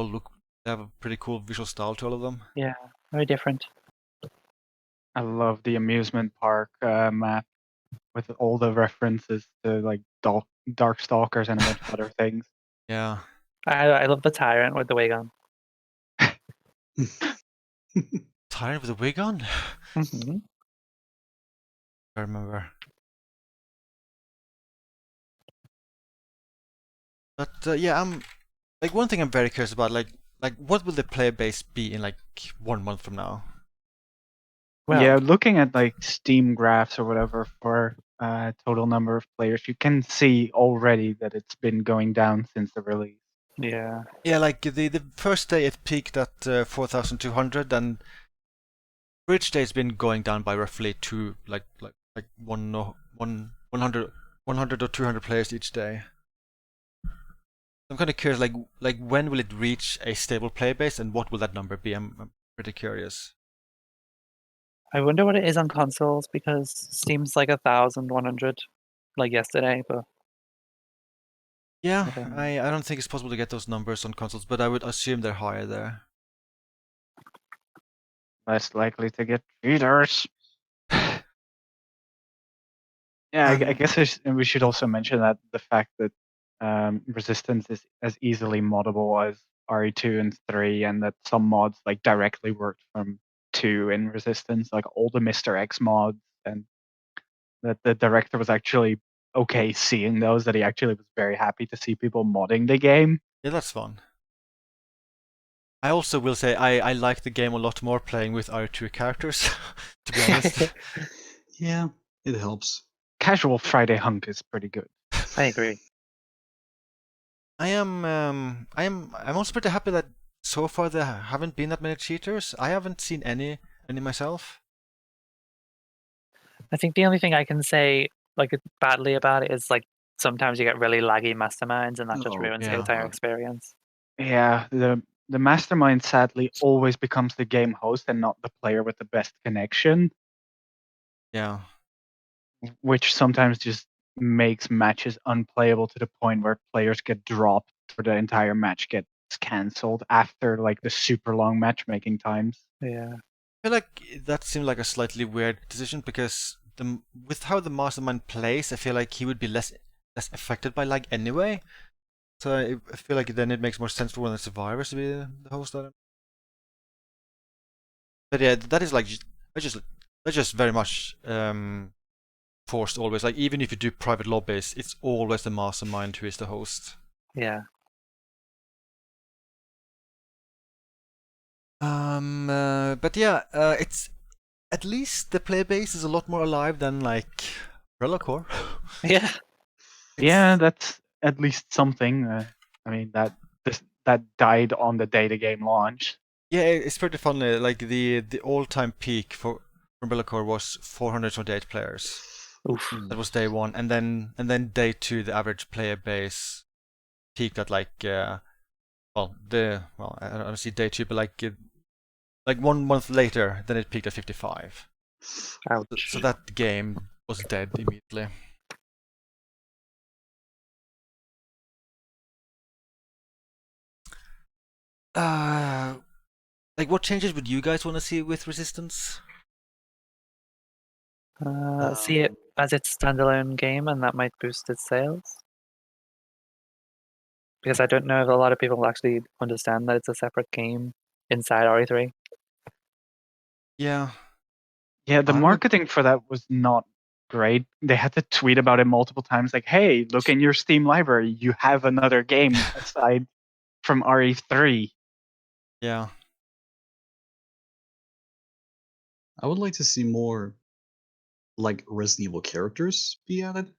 have a pretty cool visual style to all of them. Yeah, very different. I love the amusement park map with all the references to like dark stalkers and a bunch of other things. Yeah. I love the tyrant with the wig on. Tyrant with a wig on? Mm-hmm. I remember. But yeah, I'm like one thing I'm very curious about, like what will the player base be in like 1 month from now? Well, Yeah, looking at like Steam graphs or whatever for total number of players, you can see already that it's been going down since the release. yeah. Yeah, like the first day it peaked at 4,200, and Bridge day's been going down by roughly 100 or 200 players each day. I'm kind of curious, like when will it reach a stable player base, and what will that number be? I'm pretty curious. I wonder what it is on consoles, because Steam's like 1,100, like yesterday, but Yeah, I don't know. I don't think it's possible to get those numbers on consoles, but I would assume they're higher there. Less likely to get cheaters. Yeah, I guess we should also mention that the fact that Resistance is as easily moddable as RE2 and 3, and that some mods like directly worked from 2 in Resistance, like all the Mr. X mods, and that the director was actually okay seeing those, that he actually was very happy to see people modding the game. Yeah, that's fun. I also will say I like the game a lot more playing with R2 characters, to be honest. Yeah, it helps. Casual Friday hunk is pretty good. I agree. I'm also pretty happy that so far there haven't been that many cheaters. I haven't seen any myself. I think the only thing I can say like badly about it is like sometimes you get really laggy masterminds, and that just Oh, ruins the yeah. entire experience. Yeah, the mastermind sadly always becomes the game host and not the player with the best connection, Yeah. which sometimes just makes matches unplayable to the point where players get dropped or the entire match gets cancelled after like the super long matchmaking times. Yeah. I feel like that seemed like a slightly weird decision because with how the mastermind plays, I feel like he would be less affected by lag anyway. So I feel like then it makes more sense for one of the survivors to be the host of it. But yeah, that is like that's just very much forced always. Like even if you do private lobbies, it's always the mastermind who is the host. Yeah. But yeah, it's at least the player base is a lot more alive than like Umbrella Core. Yeah. Yeah, that's at least something. I mean that died on the day the game launched. Yeah, it's pretty funny. Like the all-time peak for Umbrella Core was 428 players. Oof. That was day one, and then day two, the average player base peaked at like I don't see day two, but like 1 month later, then it peaked at 55. Ouch. So that game was dead immediately. Like what changes would you guys want to see with Resistance? See it as its standalone game, and that might boost its sales. Because I don't know if a lot of people actually understand that it's a separate game inside RE3. Yeah. Yeah, the I would- marketing for that was not great. They had to tweet about it multiple times, like, "Hey, look in your Steam library. You have another game aside from RE3." Yeah. I would like to see more like Resident Evil characters be added.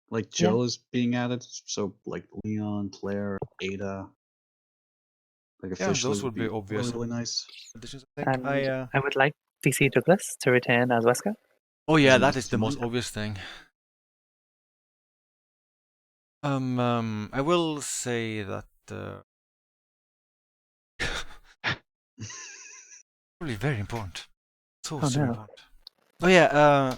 Like Yeah. Joe is being added, so like Leon, Claire, Ada. Like Yeah, officially those would be obvious really nice. additions, I think. And I would like DC Douglas to return as Wesker. Oh yeah, As a that is the most mastermind. obvious thing. I will say that probably very important. So Oh, no. important. Oh yeah,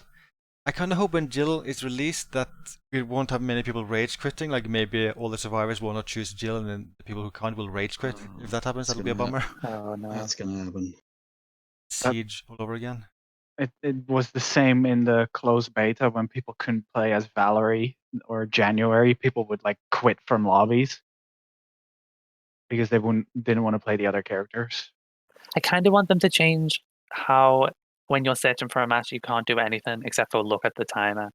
I kind of hope when Jill is released that we won't have many people rage quitting. Like maybe all the survivors will not choose Jill, and then the people who can't will rage quit. If that happens, That's that'll be a gonna bummer. Oh no. That's gonna happen. Siege all over again. It was the same in the closed beta when people couldn't play as Valerie or January. People would like quit from lobbies because they didn't want to play the other characters. I kind of want them to change how when you're searching for a match, you can't do anything except for look at the timer.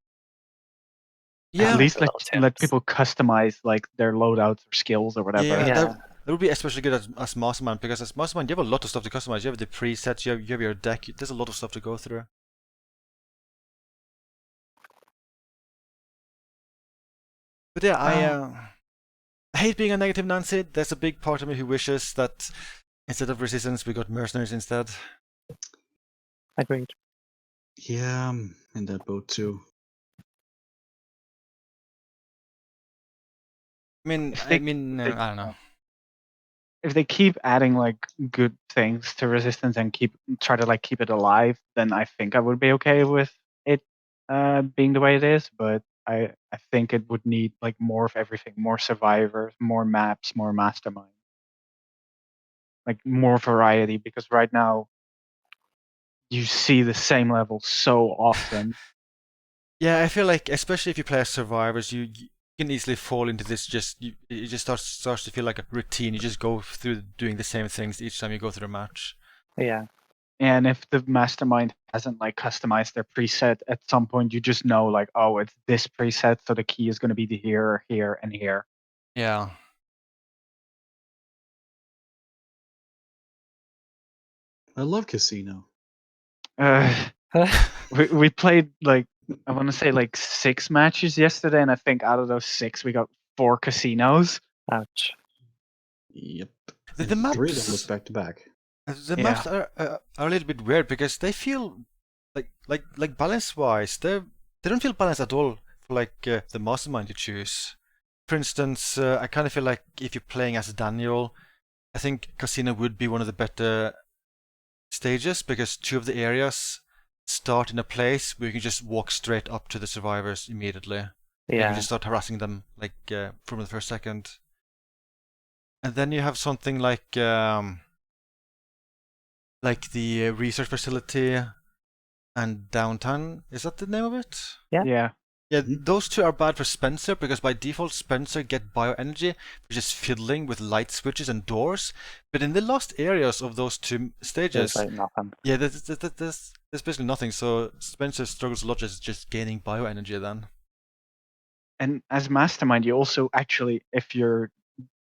Yeah, At least Little let tips. people customize like their loadouts or skills or whatever. yeah, Yeah. that would be especially good as Mastermind, because as Mastermind you have a lot of stuff to customize. You have the presets, you have your deck. There's a lot of stuff to go through. But yeah, I hate being a negative Nancy. There's a big part of me who wishes that Instead of resistance, we got mercenaries instead. Agreed. Yeah, I'm in that boat too. I They- I don't know. If they keep adding like good things to resistance and try to like keep it alive, then I think I would be okay with it being the way it is. But I think it would need like more of everything, more survivors, more maps, more mastermind, like more variety. Because right now you see the same level so often. Yeah, I feel like, especially if you play as survivors, you can easily fall into this. It just starts to feel like a routine. You just go through doing the same things each time you go through a match. Yeah. And if the mastermind hasn't like customized their preset at some point, you just know like, oh, it's this preset, so the key is going to be here, here, and here. Yeah. I love Casino. We played like I want to say like 6 matches yesterday, and I think out of those 6 we got 4 casinos. Ouch. Yep. The And 3 of them maps- was back to back. The Yeah. maps are a little bit weird because they feel like balance wise they don't feel balanced at all for like the mastermind you choose. For instance, I kind of feel like if you're playing as Daniel, I think Casino would be one of the better stages because 2 of the areas start in a place where you can just walk straight up to the survivors immediately. You Yeah. can just start harassing them like from the first second. And then you have something like the research facility and downtown. Is that the name of it? Yeah. Yeah. Yeah, Mhm. those 2 are bad for Spencer because by default Spencer get bioenergy for just fiddling with light switches and doors. But in the lost areas of those 2 stages, There's like nothing. yeah, there's basically nothing. So Spencer struggles a lot just gaining bioenergy then. And as mastermind, you also actually, if you're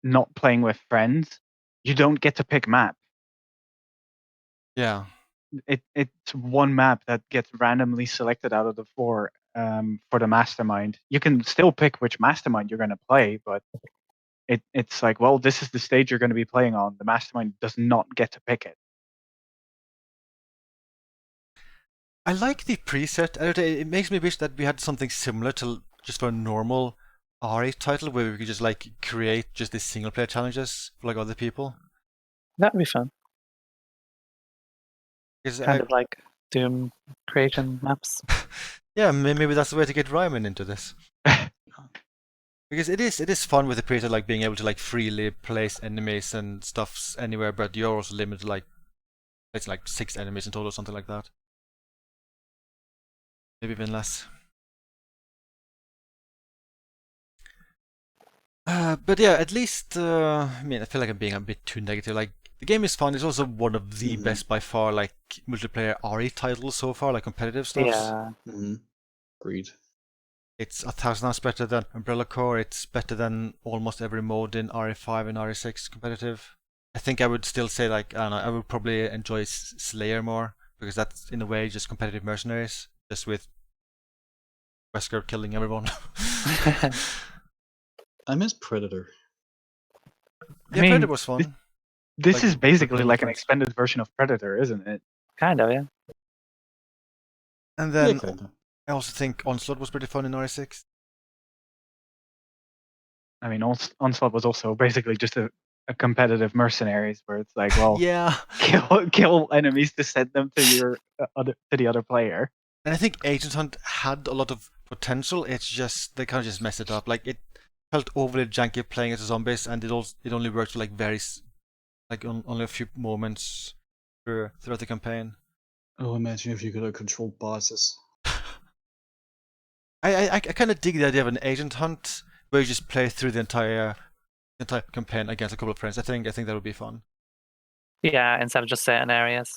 not playing with friends, you don't get to pick map. Yeah. It's one map that gets randomly selected out of the 4 for the mastermind. You can still pick which mastermind you're going to play, but it's like, well, this is the stage you're going to be playing on. The mastermind does not get to pick it. I like the preset editor. It makes me wish that we had something similar to just for a normal RE title where we could just like create just these single player challenges for like other people. That'd be fun. Because Kind of like Doom creating maps. yeah, maybe that's the way to get Ryman into this. Because it is fun with the preset, like being able to like freely place enemies and stuffs anywhere, but you're also limited like it's like 6 enemies in total, or something like that. Maybe even less. But yeah, at least I mean, I feel like I'm being a bit too negative. Like the game is fun. It's also one of the best by far, like multiplayer RE titles so far, like competitive stuff. Yeah. Mm-hmm. Agreed. It's 1,000 times better than Umbrella Core. It's better than almost every mode in RE5 and RE6 competitive. I think I would still say like I don't know. I would probably enjoy Slayer more because that's in a way just competitive mercenaries, just with Wesker killing everyone. I miss Predator. Yeah, Predator was fun. This Like, is basically with like an friends. expanded version of Predator, isn't it? Kind of, yeah. And Yeah, then kinda. I also think Onslaught was pretty fun in RE6. I mean, Onslaught was also basically just a competitive mercenaries where it's like, well, Yeah, kill enemies to send them to your the other player. and I think Agent Hunt had a lot of potential. It's just they kind of just messed it up. Like it felt overly janky playing as a zombies, and it only worked for like only a few moments throughout the campaign. Oh, imagine if you could have controlled bosses. I kind of dig the idea of an Agent Hunt where you just play through the entire campaign against a couple of friends. I think that would be fun. Yeah, instead of just certain areas.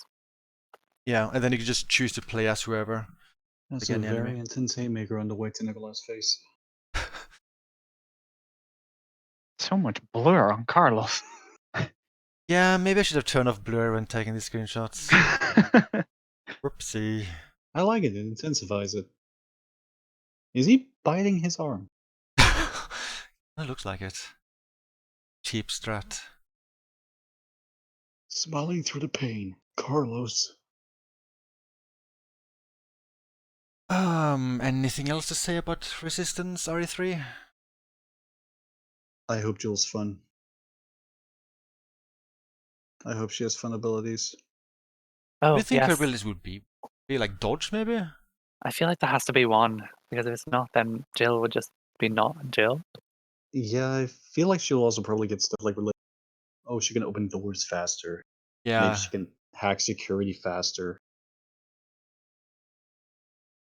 Yeah, and then you can just choose to play as whoever. That's Again, a the very enemy. intense haymaker on the way to Nicolas' face. So much blur on Carlos. Yeah, maybe I should have turned off blur when taking these screenshots. Whoopsie. I like it intensifies it. Is he biting his arm? That looks like it. Cheap strat. Smiling through the pain, Carlos. Anything else to say about Resistance RE3? I hope Jill's fun. I hope she has fun abilities. What do Oh, you think her yes. abilities would be? Be like dodge, maybe? I feel like there has to be one, because if it's not, then Jill would just be not Jill. Yeah, I feel like she'll also probably get stuff like related. Oh, she can open doors faster. Yeah. Maybe she can hack security faster.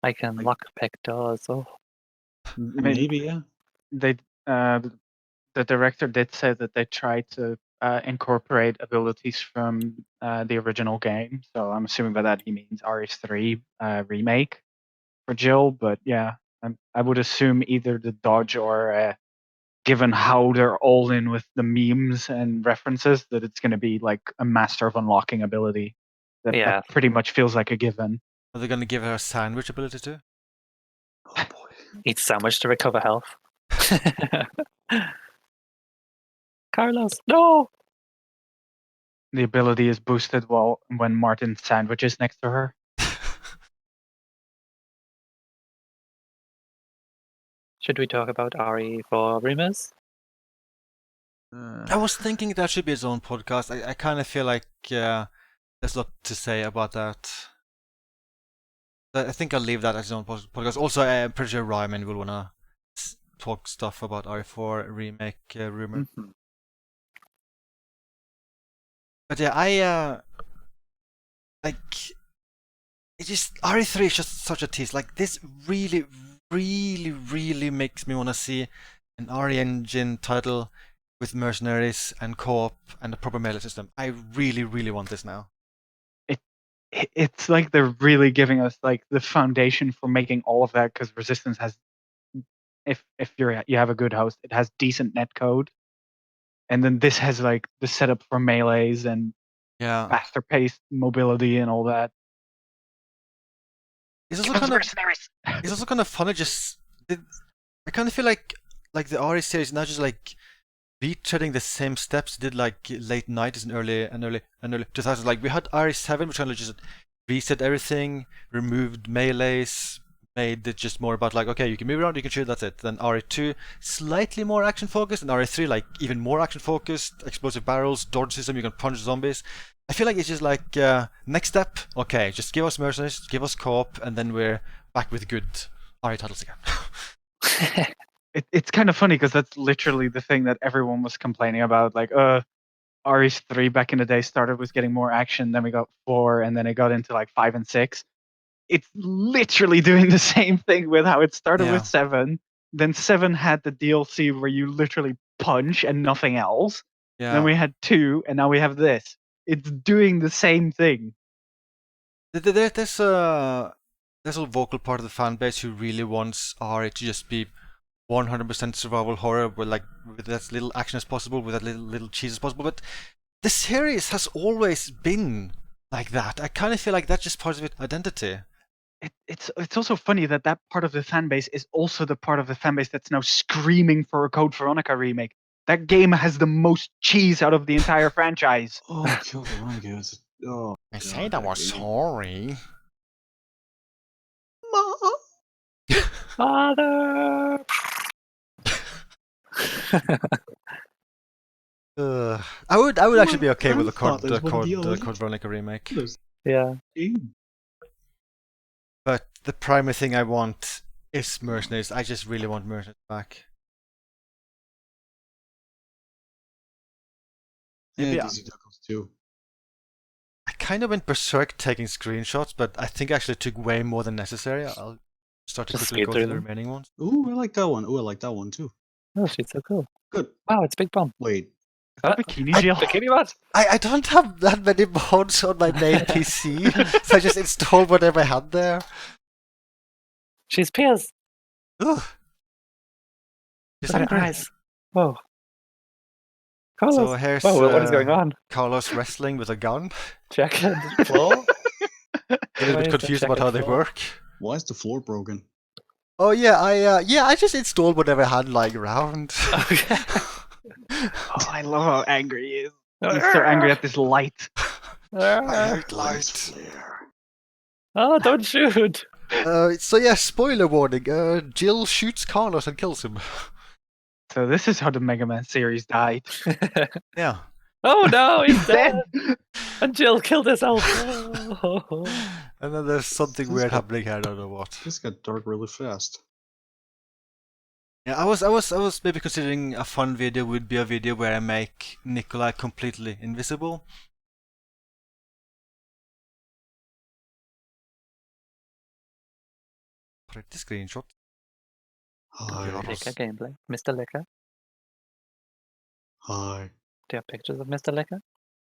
I can lockpick doors. Oh, Maybe, yeah. They the director did say that they tried to incorporate abilities from the original game. So I'm assuming by that he means RS3 remake for Jill. But yeah, I would assume either the dodge or given how they're all in with the memes and references, that it's going to be like a master of unlocking ability. yeah. That pretty much feels like a given. Are they gonna give her a sandwich ability too? Oh boy. Eat sandwich to recover health. Carlos, no! The ability is boosted when Martin sandwiches next to her. Should we talk about RE4 rumors? I was thinking that should be its own podcast. I kind of feel like there's a lot to say about that. I think I'll leave that as its own podcast. Also, I'm pretty sure Ryman will wanna talk stuff about RE4 remake rumor. Mm-hmm. But yeah, I like it. Just RE3 is just such a tease. Like this really makes me wanna see an RE Engine title with mercenaries and co-op and a proper melee system. I really want this now. It's like they're really giving us like the foundation for making all of that, because Resistance has, if you have a good host, it has decent netcode, and then this has like the setup for melees and Yeah, faster paced mobility and all that. it's also kind of funny. I kind of feel like the RE series now just like retreading the same steps it did like late 90s and early 2000s. Like we had RE7, which kind of just reset everything, removed melees, made it just more about like, okay, you can move around, you can shoot, that's it. Then RE2 slightly more action focused, and RE3 like even more action focused, explosive barrels, dodge system, you can punch zombies. I feel like it's just like next step, okay, just give us mercenaries, give us co-op, and then we're back with good RE titles again. It's kind of funny because that's literally the thing that everyone was complaining about. Like, RE3 back in the day started with getting more action, then we got 4, and then it got into like 5 and 6. It's literally doing the same thing with how it started with 7. Then 7 had the DLC where you literally punch and nothing else. Yeah. Then we had 2, and now we have this. It's doing the same thing. There's a vocal part of the fan base who really wants RE to just be 100% survival horror, with as little action as possible, with as little cheese as possible. But the series has always been like that. I kind of feel like that's just part of its identity. It's also funny that part of the fan base is also the part of the fan base that's now screaming for a Code Veronica remake. That game has the most cheese out of the entire franchise. Oh, Code Veronica. Oh, I said I was sorry. Father! I would actually be okay with the Code grandfather's Veronica remake. Yeah. But the primary thing I want is mercenaries. I just really want mercenaries back. Yeah, DC Duckles too. I kind of went berserk taking screenshots, but I think I actually took way more than necessary. I'll start to Just quickly skip go through through the them. remaining ones. Ooh, I like that one. Ooh, I like that one too. Oh, she's so cool. Good. Wow, it's Big Bomb. Wait. Bikini Jill? Bikini mod? I don't have that many mods on my main PC, so I just installed whatever I had there. She's Piers. Ugh. She's Look at her hungry. eyes. Whoa. Carlos. So here's Whoa, what is going on? Carlos wrestling with a gun. Check the floor. A little bit confused about how they work. Why is the floor broken? Oh yeah, I just installed whatever I had lying around. Okay. Oh, I love how angry he is. He's so angry at this light. I hate Lens light. flare. Oh, don't shoot! So yeah, spoiler warning. Jill shoots Carlos and kills him. So this is how the Mega Man series died. Yeah. Oh no, he's He's dead! dead. And Jill killed herself. Oh. And then there's something This weird got- happening here. I don't know what. This got dark really fast. Yeah, I was maybe considering a fun video would be a video where I make Nikolai completely invisible. Pretty screenshot. Hi. Yeah. Liquor gameplay. Mr. Liquor. Hi. Do you have pictures of Mr. Liquor?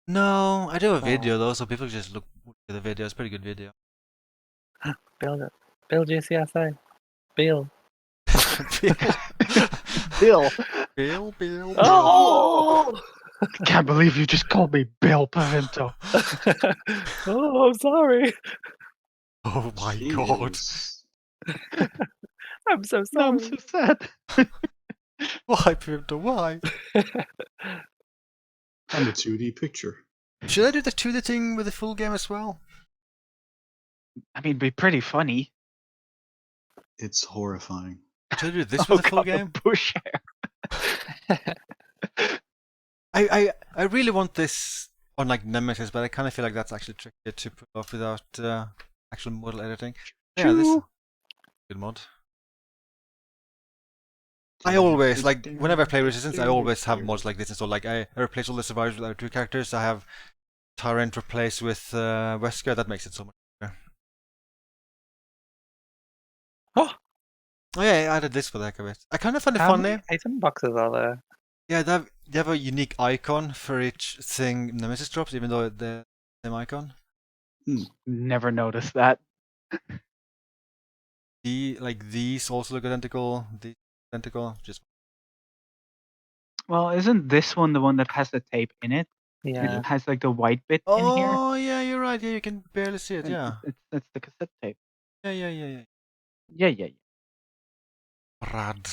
No, I do a video though, so people just look at the video. It's a pretty good video. Build it. Build GCSA. Bill. Bill. Bill. Oh! Can't believe you just called me Bill Pvimto. Oh, I'm sorry. Oh my god. Jeez. I'm so No, sorry. I'm so sad. Why, Pvimto? Why? On the 2D picture. Should I do the 2D thing with the full game as well? I mean, it'd be pretty funny. It's horrifying. Should I do this with the full God, game? Bush hair. I really want this on like Nemesis, but I kind of feel like that's actually trickier to pull off without actual model editing. Yeah, this Choo. good mod. I always like whenever I play Resistance, I always have mods like this installed. Like I replace all the survivors with our two characters. I have Tyrant replaced with Wesker. That makes it so much better. Oh! Oh yeah, I added this for the heck of it. I kind of find it How funny. many item boxes are there? Yeah, they have a unique icon for each thing Nemesis drops, even though they're the same icon. Never noticed that. These also look identical. These identical. Just Well, isn't this one the one that has the tape in it? Yeah. It has like the white bit in here. oh yeah, you're right. Yeah, you can barely see it. Yeah. It's the cassette tape. Yeah. Yeah. Rad.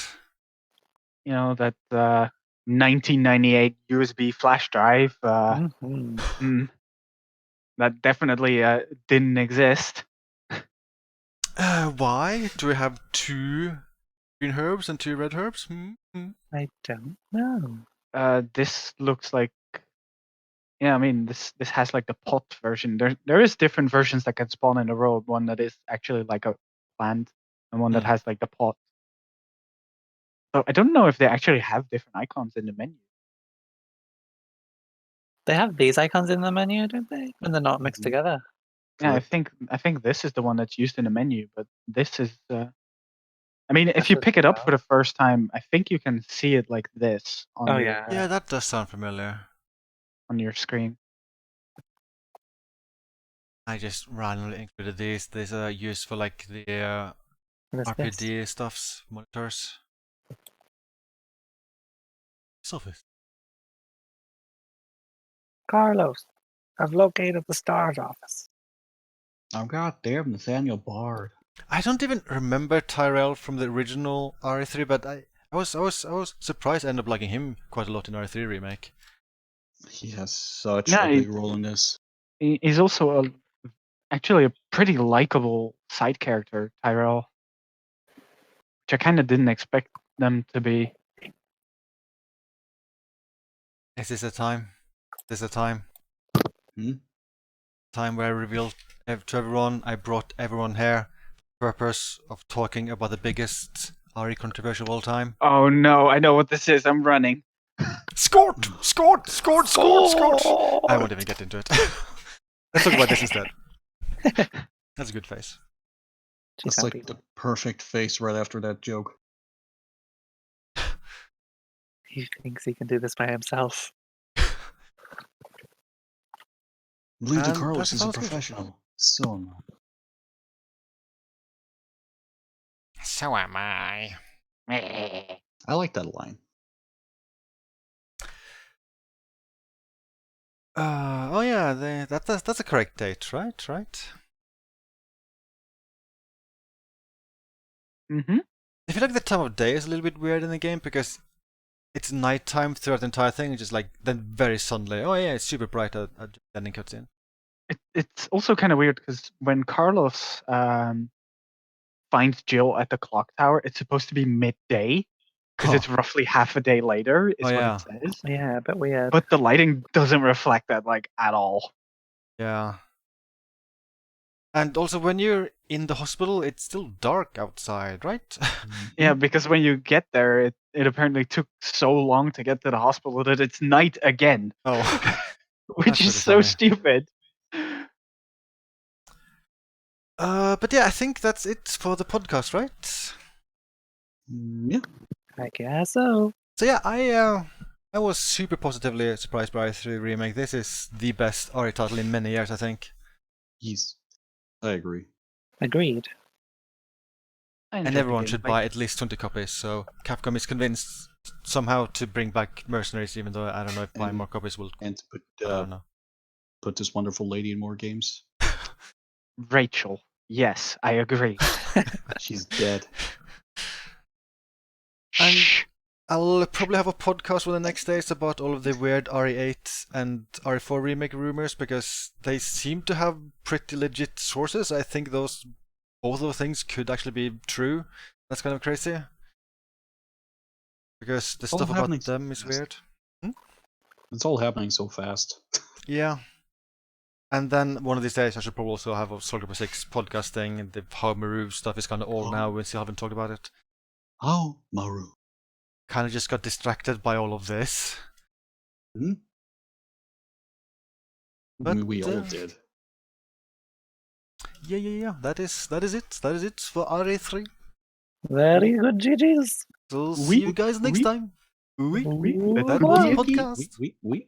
You know, that 1998 USB flash drive. Mhm. That definitely didn't exist. Why do we have 2 green herbs and 2 red herbs? I don't know. This looks like, yeah, I mean, this has like the pot version. There is different versions that can spawn in the world. One that is actually like a plant, and one that Hmm. has like the pot. So I don't know if they actually have different icons in the menu. They have these icons in the menu, don't they? And they're not mixed Mhm. together. Yeah, I Correct. think this is the one that's used in the menu, but this is. I mean, if That's you what pick it up it for the first time, I think you can see it like this on Oh, your yeah. Yeah, that does sound familiar. on your screen. I just randomly included these. These are used for like the What's this? RPD stuffs, monitors. Surface. Carlos, I've located the STARS office. Oh god damn, Nathaniel Bard. I don't even remember Tyrell from the original RE3, but I was surprised I ended up liking him quite a lot in RE3 remake. He has such Yeah, a big role in this. He's also actually a pretty likable side character, Tyrell, which I kind of didn't expect them to be. Is this a time? This a time? Hmm? Time where I revealed to everyone I brought everyone here for the purpose of talking about the biggest RE controversy of all time. Oh no, I know what this is. I'm running. Scored! I won't even get into it. Let's talk about this instead. That's a good face. That's like the perfect face right after that joke. He thinks he can do this by himself. Believe And Carlos that is a sounds good. professional. So not. So am I. I like that line. Oh yeah, that's a correct date, right? Mm-hmm. I feel like the time of day is a little bit weird in the game because it's nighttime throughout the entire thing, and just like then very suddenly, oh yeah, it's super bright at the ending cutscene. It's also kind of weird because when Carlos finds Jill at the clock tower, it's supposed to be midday because Huh. it's roughly half a day later, is Oh, what yeah. it says. Yeah, a bit weird. But the lighting doesn't reflect that like at all. Yeah. And also, when you're in the hospital, it's still dark outside, right? Yeah, because when you get there, it apparently took so long to get to the hospital that it's night again, Oh, which That's is really so funny. stupid. but yeah, I think that's it for the podcast, right? Yeah. I guess so. So yeah, I was super positively surprised by RE3 Remake. This is the best RE title in many years, I think. Yes. I agree. Agreed. I And enjoyed the everyone should gameplay. buy at least 20 copies, so Capcom is convinced somehow to bring back Mercenaries, even though I don't know if buying And- more copies will... And to put I don't know. put this wonderful lady in more games. Rachel. Yes, I agree. She's dead. And Shh. I'll probably have a podcast within the next days about all of the weird RE8 and RE4 remake rumors, because they seem to have pretty legit sources. I think both those things could actually be true. That's kind of crazy. Because the All stuff happening about so them is fast. weird. It's all happening so fast. Yeah. And then one of these days I should probably also have a Soul Calibur 6 podcast thing, and the how Maru stuff is kind of old now, we still haven't talked about it. Oh, Maru. Kind of just got distracted by all of this. But, We all did. Yeah. That is it. That is it for RE3. Very good, GG's. So see you guys next time. We- That Bye. was the podcast. We.